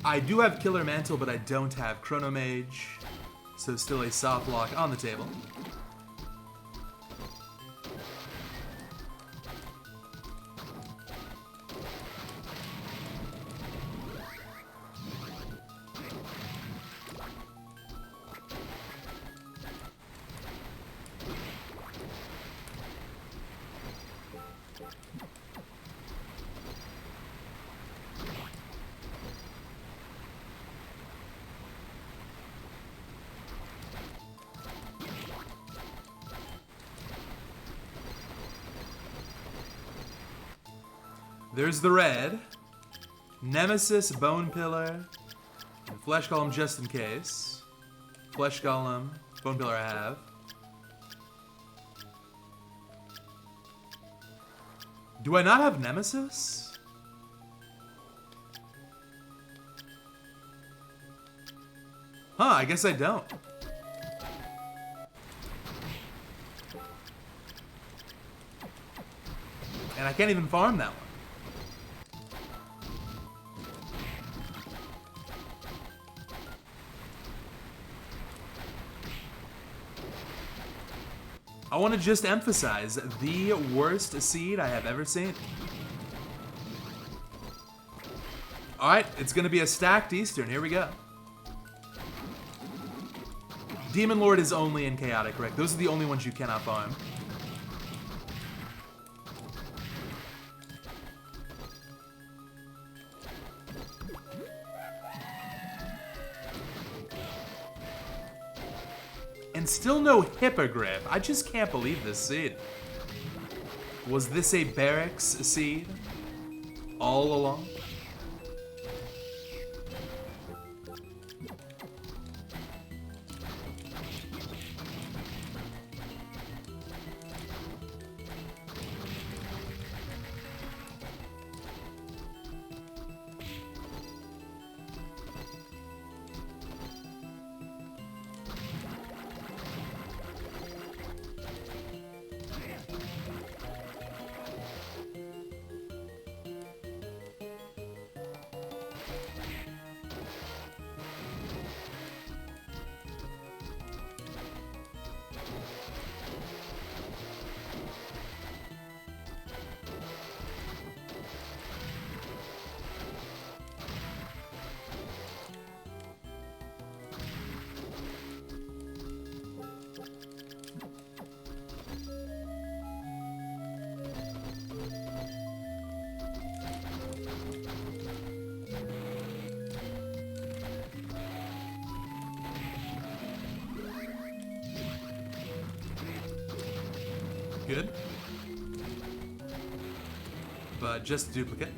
I do have Killer Mantle, but I don't have Chrono Mage, so still a soft lock on the table. There's the red. Nemesis, Bone Pillar, and Flesh Golem just in case. Flesh Golem, Bone Pillar I have. Do I not have Nemesis? Huh, I guess I don't. And I can't even farm that one. I want to just emphasize the worst seed I have ever seen. Alright, it's going to be a stacked Eastern. Here we go. Demon Lord is only in Chaotic, correct? Those are the only ones you cannot farm. And still no Hippogriff. I just can't believe this seed. Was this a Barracks seed all along? Good. But just a duplicate.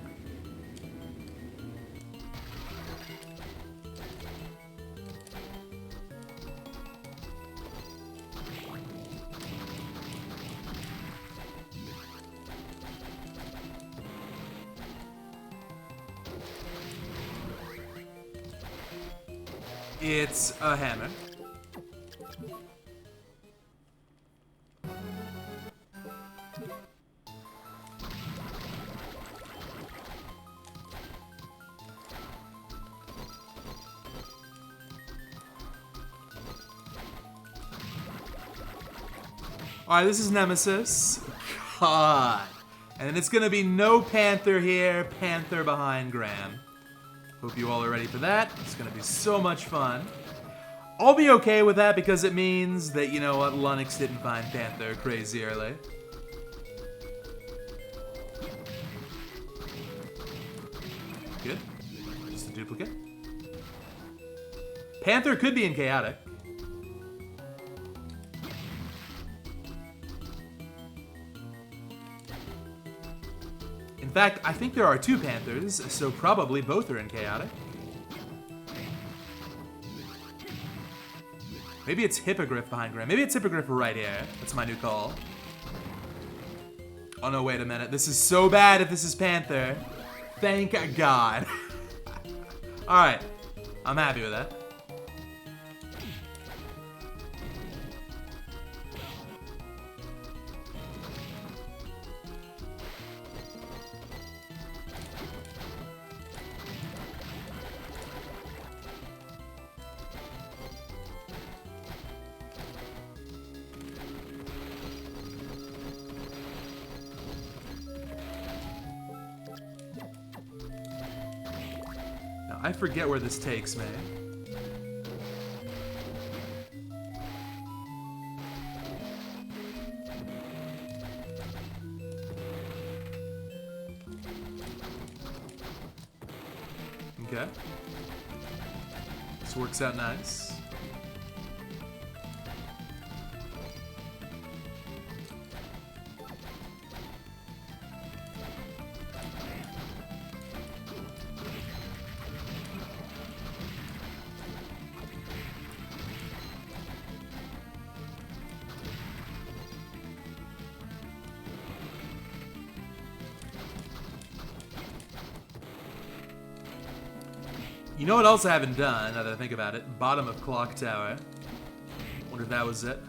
It's a hammer. Alright, this is Nemesis. God. And then it's gonna be no Panther here, Panther behind Graham. Hope you all are ready for that. It's gonna be so much fun. I'll be okay with that because it means that, you know what, Lunox didn't find Panther crazy early. Good. Just a duplicate. Panther could be in Chaotic. fact, I think there are 2 Panthers, so probably both are in Chaotic. Maybe it's Hippogriff behind Grim. Maybe it's Hippogriff right here. That's my new call. Oh no, wait a minute. This is so bad if this is Panther. Thank God. Alright. I'm happy with that. I forget where this takes me. Okay. This works out nice. You know what else I haven't done, now that I think about it? Bottom of Clock Tower. Wonder if that was it.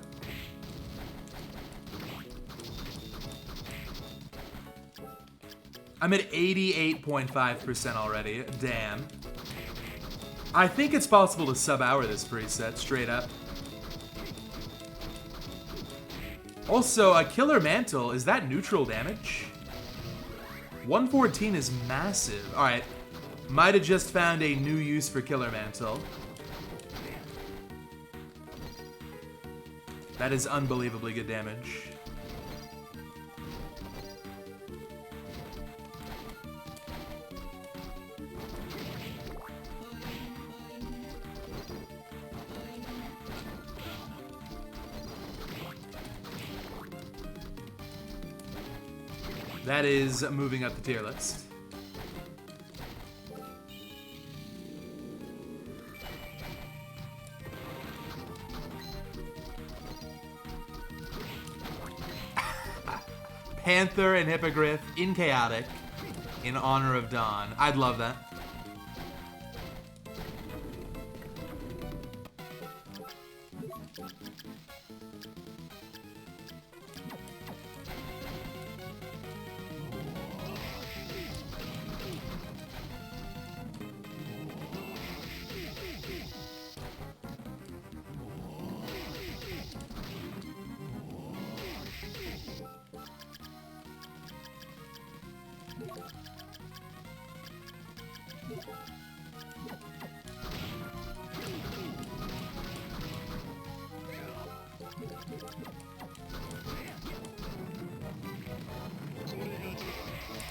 I'm at 88.5% already. Damn. I think it's possible to sub-hour this preset, straight up. Also, a Killer Mantle, is that neutral damage? 114 is massive. Alright. Might have just found a new use for Killer Mantle. That is unbelievably good damage. That is moving up the tier list. Panther and Hippogriff in Chaotic in honor of Dawn. I'd love that.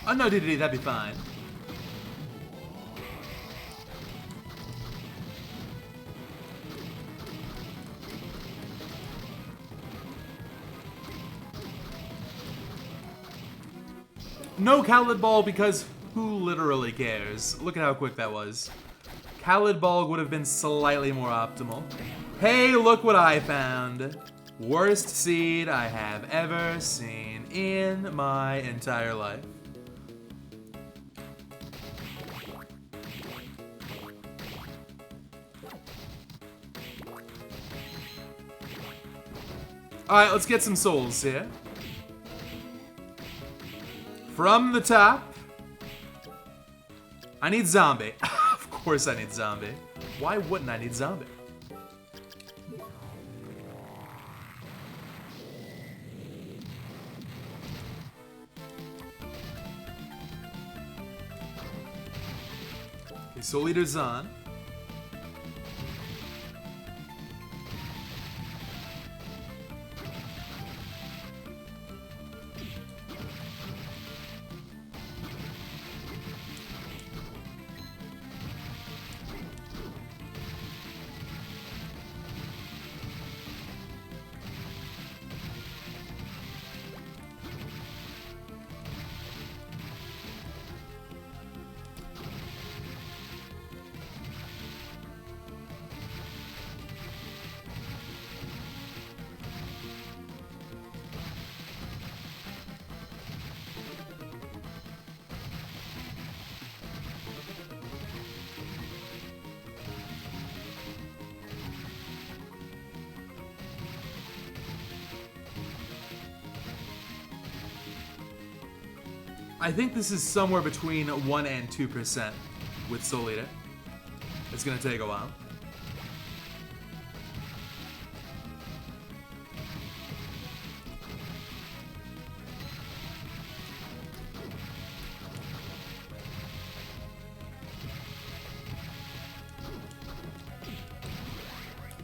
Oh no, DDD, that'd be fine. No Khaled Ball because who literally cares? Look at how quick that was. Khaled Ball would have been slightly more optimal. Hey, look what I found. Worst seed I have ever seen in my entire life. Alright, let's get some souls here. From the top. I need zombie. Of course I need zombie. Why wouldn't I need zombie? Okay, Soul Eater's on. I think this is somewhere between 1 and 2% with Soul Eater. It's gonna take a while.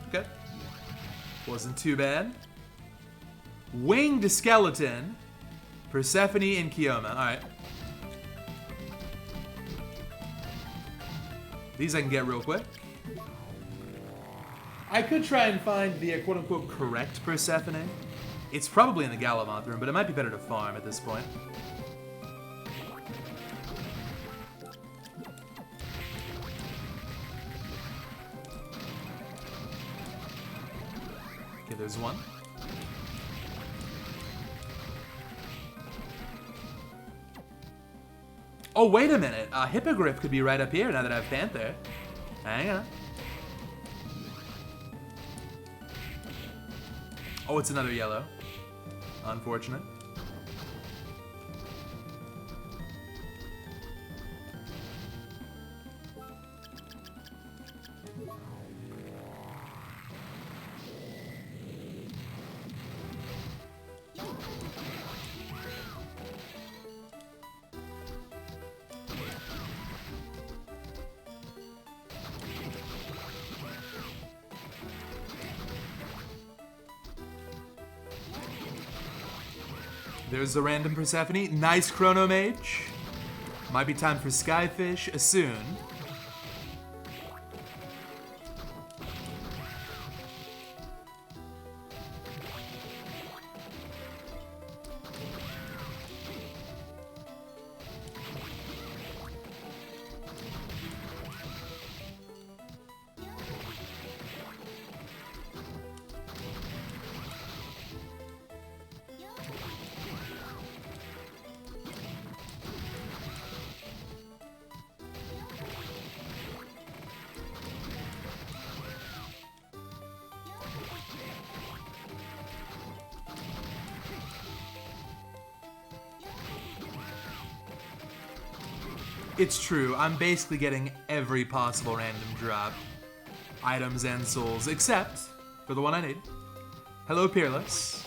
Okay. Wasn't too bad. Winged Skeleton. Persephone and Kioma. Alright. These I can get real quick. I could try and find the quote-unquote correct Persephone. It's probably in the Galamoth room, but it might be better to farm at this point. Okay, there's one. Oh, wait a minute. Hippogriff could be right up here now that I have Panther. Hang on. Oh, it's another yellow. Unfortunate. There's the random Persephone. Nice Chrono Mage. Might be time for Skyfish soon. It's true, I'm basically getting every possible random drop. Items and souls, except for the one I need. Hello, Peerless.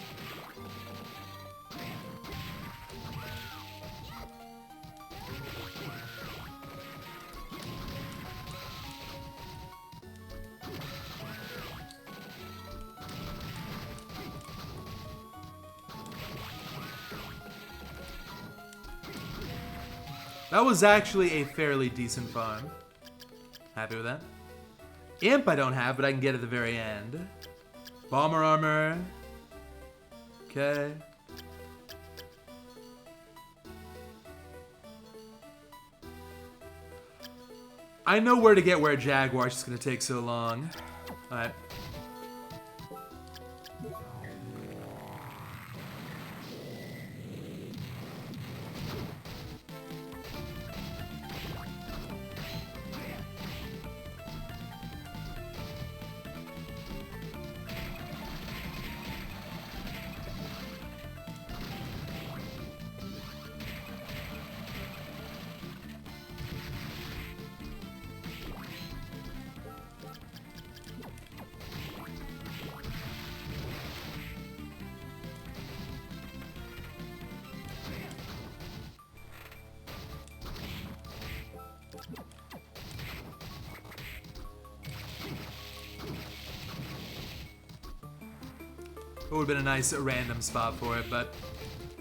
That was actually a fairly decent farm. Happy with that. Imp I don't have, but I can get at the very end. Bomber armor. Okay. I know where to get where Jaguar, it's just gonna take so long. Alright. It would have been a nice random spot for it, but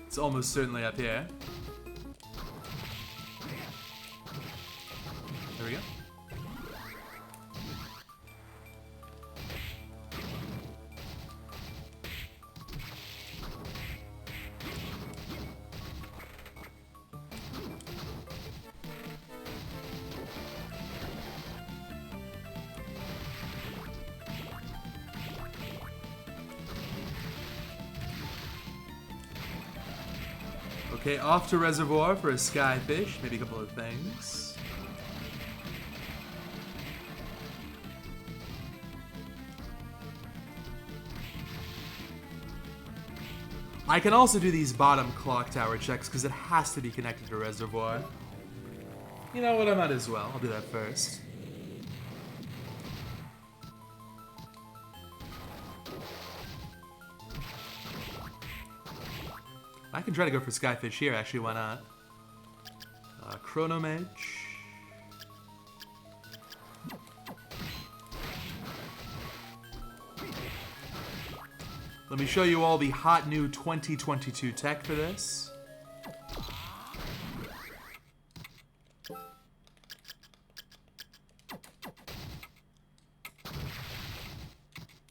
it's almost certainly up here. There we go. Okay, off to Reservoir for a Skyfish, maybe a couple of things. I can also do these bottom clock tower checks because it has to be connected to reservoir. You know what, I might as well. I'll do that first. I can try to go for Skyfish here, actually, why not? Chronomage. Let me show you all the hot new 2022 tech for this.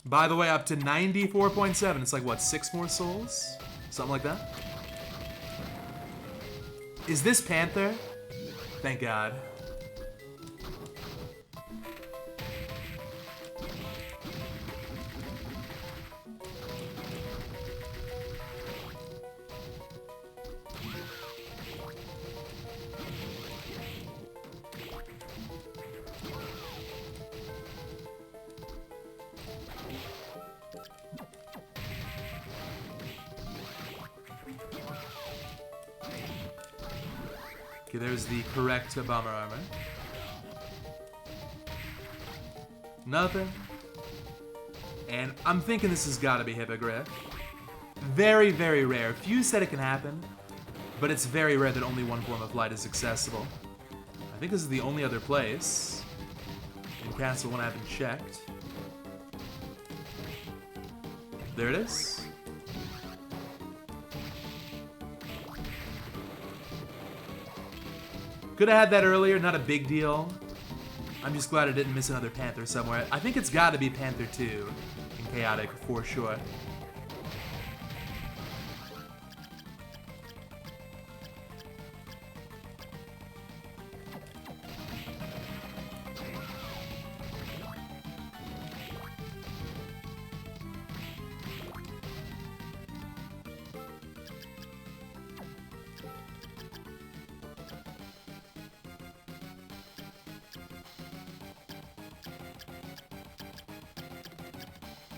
By the way, up to 94.7. It's like, what, 6 more souls? Something like that? Is this Panther? Thank God. Okay, there's the correct bomber armor. Nothing. And I'm thinking this has got to be Hippogriff. Very, very rare. Few said it can happen, but it's very rare that only one form of light is accessible. I think this is the only other place in Castle 1 I haven't checked. There it is. Could have had that earlier, not a big deal. I'm just glad I didn't miss another Panther somewhere. I think it's got to be Panther 2 in Chaotic for sure.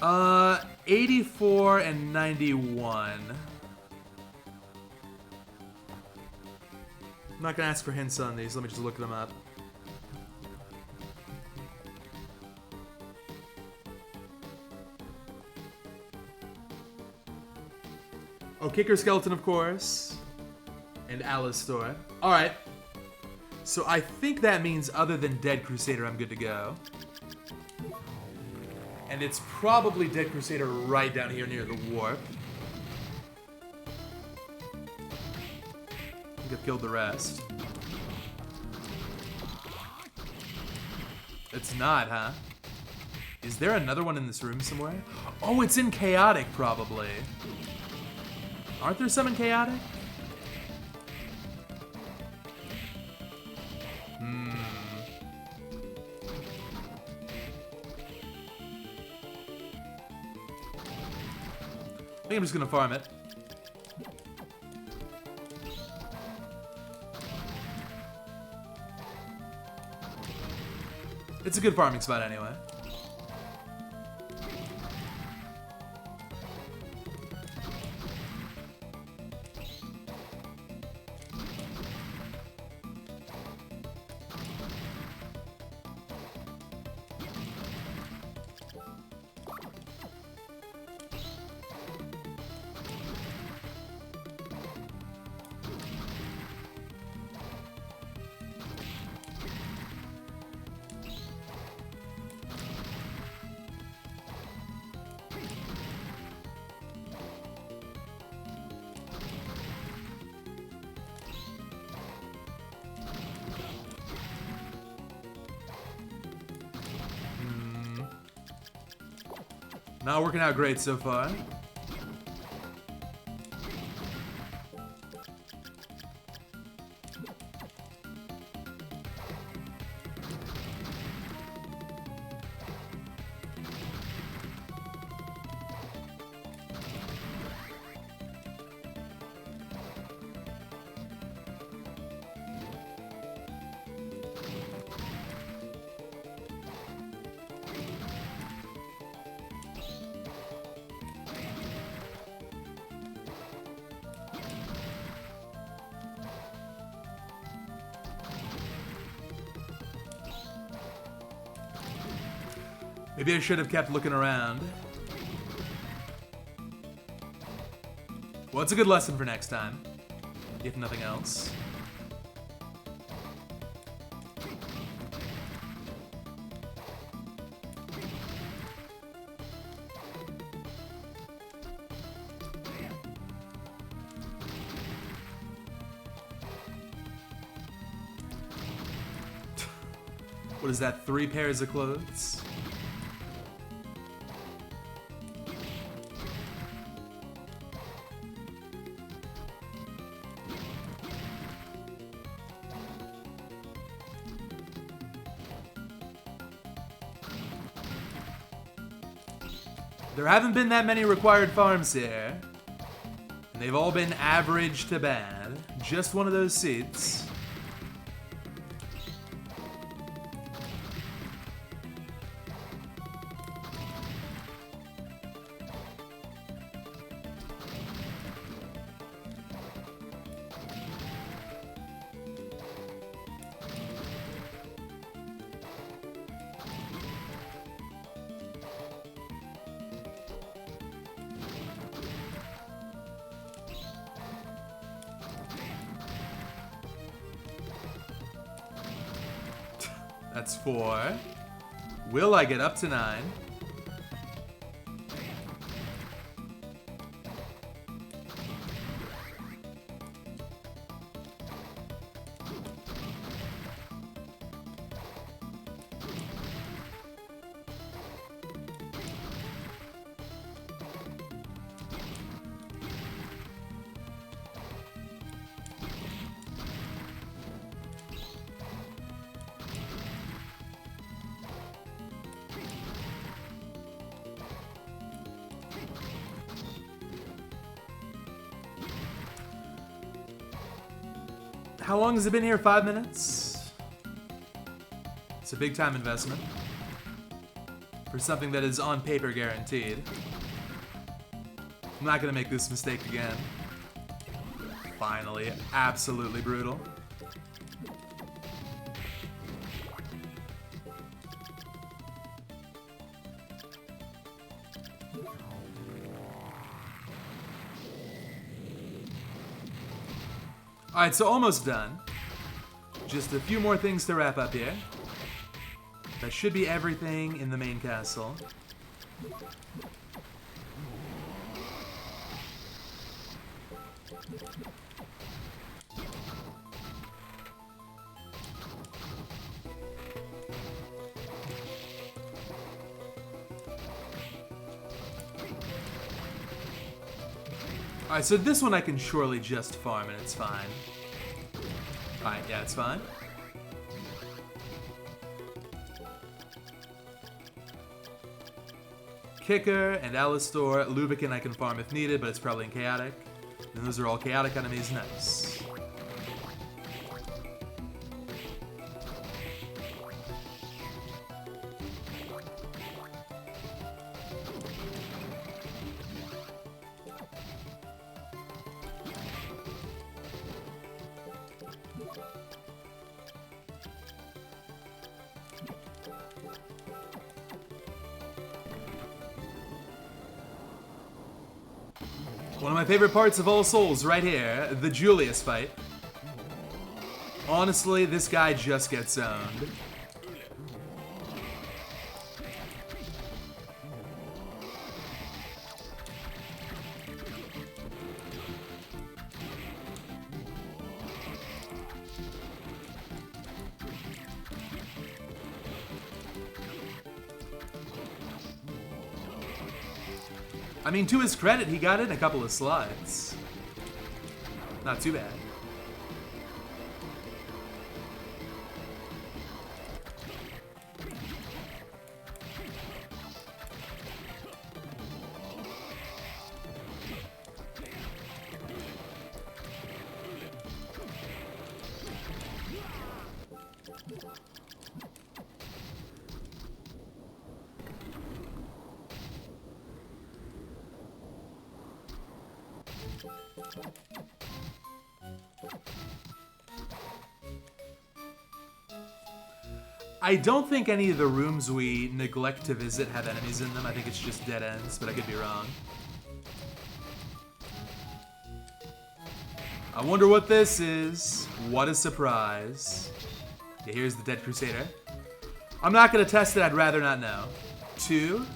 Uh, 84 and 91. I'm not gonna ask for hints on these, let me just look them up. Oh, Kicker Skeleton, of course. And Alistor. Alright. So I think that means other than Dead Crusader, I'm good to go. And it's probably Dead Crusader right down here near the warp. I think I've killed the rest. It's not, huh? Is there another one in this room somewhere? Oh, it's in Chaotic, probably. Aren't there some in Chaotic? I think I'm just gonna farm it. It's a good farming spot anyway. Not working out great so far. Maybe I should have kept looking around. Well, it's a good lesson for next time, if nothing else. What is that, 3 pairs of clothes? There haven't been that many required farms here. And they've all been average to bad. Just one of those seats. That's 4. Will I get up to 9? How long has it been here? 5 minutes? It's a big time investment for something that is on paper guaranteed. I'm not gonna make this mistake again. Finally, absolutely brutal. Alright, so almost done. Just a few more things to wrap up here. That should be everything in the main castle. Alright, so this one I can surely just farm and it's fine. Alright, yeah, it's fine. Kicker and Alistor. Luvican I can farm if needed, but it's probably in Chaotic. And those are all Chaotic enemies. Nice. One of my favorite parts of All Souls right here, the Julius fight. Honestly, this guy just gets owned. I mean, to his credit, he got in a couple of slides. Not too bad. I don't think any of the rooms we neglect to visit have enemies in them. I think it's just dead ends, but I could be wrong. I wonder what this is. What a surprise. Yeah, here's the Dead Crusader. I'm not going to test it. I'd rather not know. 2.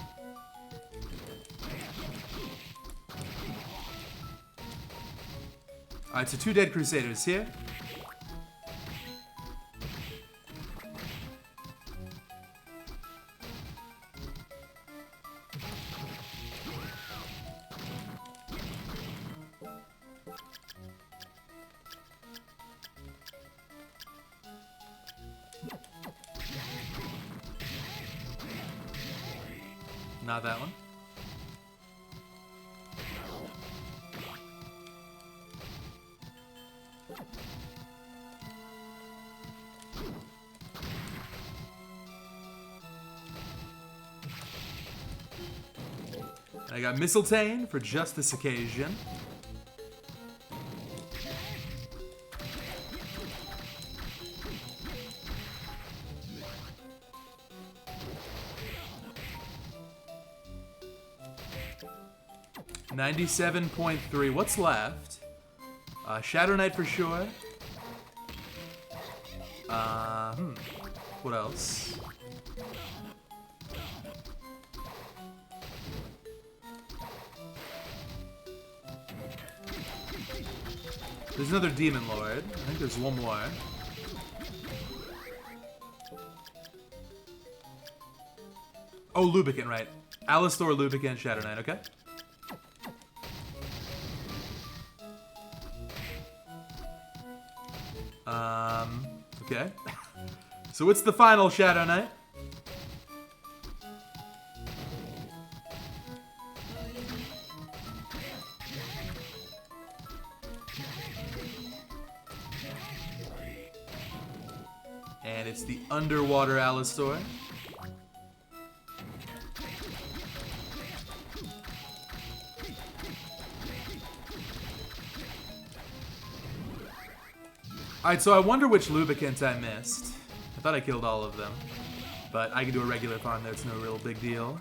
Alright, so 2 Dead Crusaders here. Not that one. I got Mistletoe for just this occasion. $97.3. What's left? Shadow Knight for sure. What else? There's another Demon Lord. I think there's one more. Oh, Lubricant, right. Alistor, Lubricant, Shadow Knight, okay. Okay. So what's the final Shadow Knight? And it's the Underwater Alistor. Alright, so I wonder which Lubricant I missed. I thought I killed all of them. But I can do a regular farm there, it's no real big deal.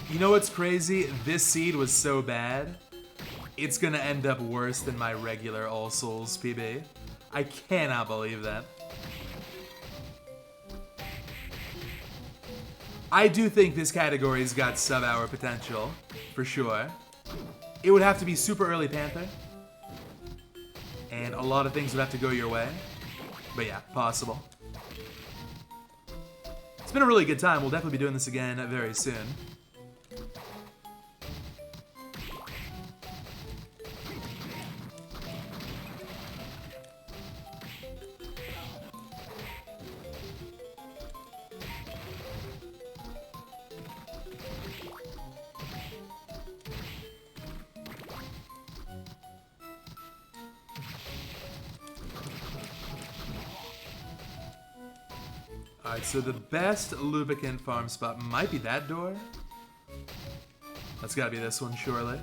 You know what's crazy? This seed was so bad, it's gonna end up worse than my regular All Souls PB. I cannot believe that. I do think this category's got sub-hour potential, for sure. It would have to be super early Panther, and a lot of things would have to go your way. But yeah, possible. It's been a really good time. We'll definitely be doing this again very soon. Alright, so the best Lubricant farm spot might be that door. That's gotta be this one, surely.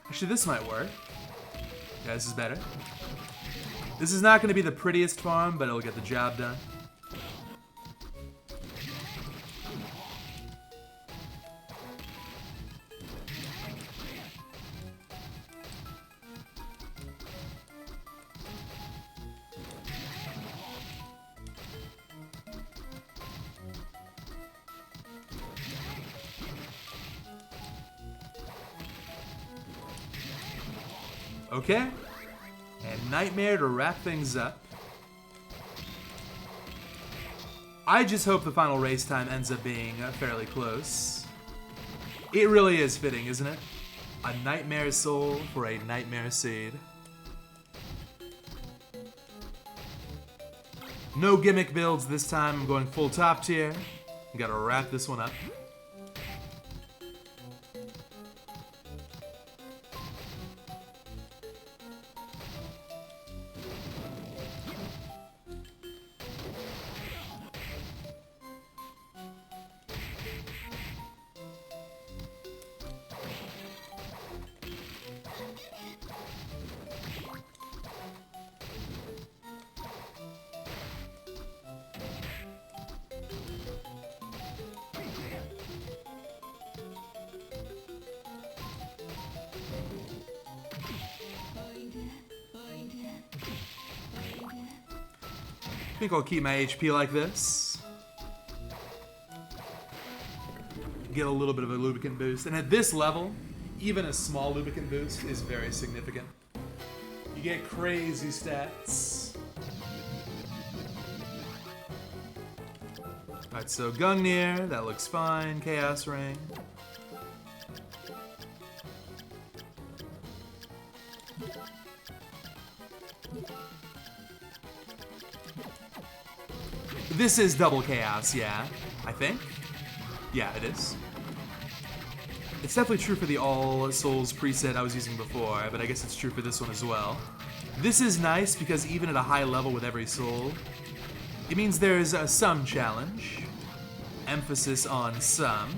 Actually, this might work. Yeah, this is better. This is not gonna be the prettiest farm, but it'll get the job done. Okay, and Nightmare to wrap things up. I just hope the final race time ends up being fairly close. It really is fitting, isn't it? A Nightmare Soul for a Nightmare Seed. No gimmick builds this time, I'm going full top tier. Gotta wrap this one up. I think I'll keep my HP like this. Get a little bit of a lubricant boost. And at this level, even a small lubricant boost is very significant. You get crazy stats. Alright, so Gungnir, that looks fine. Chaos Ring. This is double chaos, yeah, I think. Yeah, it is. It's definitely true for the All Souls preset I was using before, but I guess it's true for this one as well. This is nice because even at a high level with every soul, it means there's some challenge. Emphasis on some.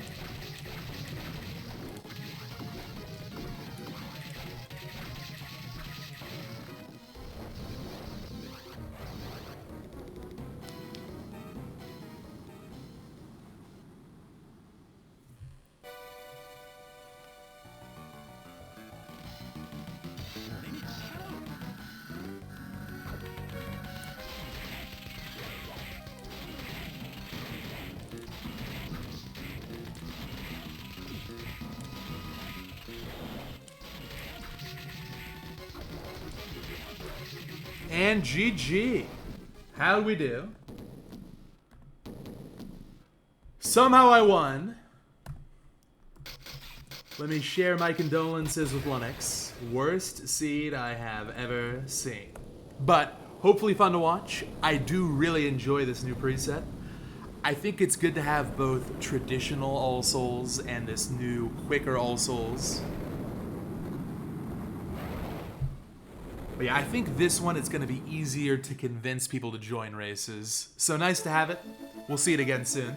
And GG. How'd we do? Somehow I won. Let me share my condolences with Lunix. Worst seed I have ever seen. But hopefully fun to watch. I do really enjoy this new preset. I think it's good to have both traditional All Souls and this new, quicker All Souls. But yeah, I think this one it's going to be easier to convince people to join races. So nice to have it. We'll see it again soon.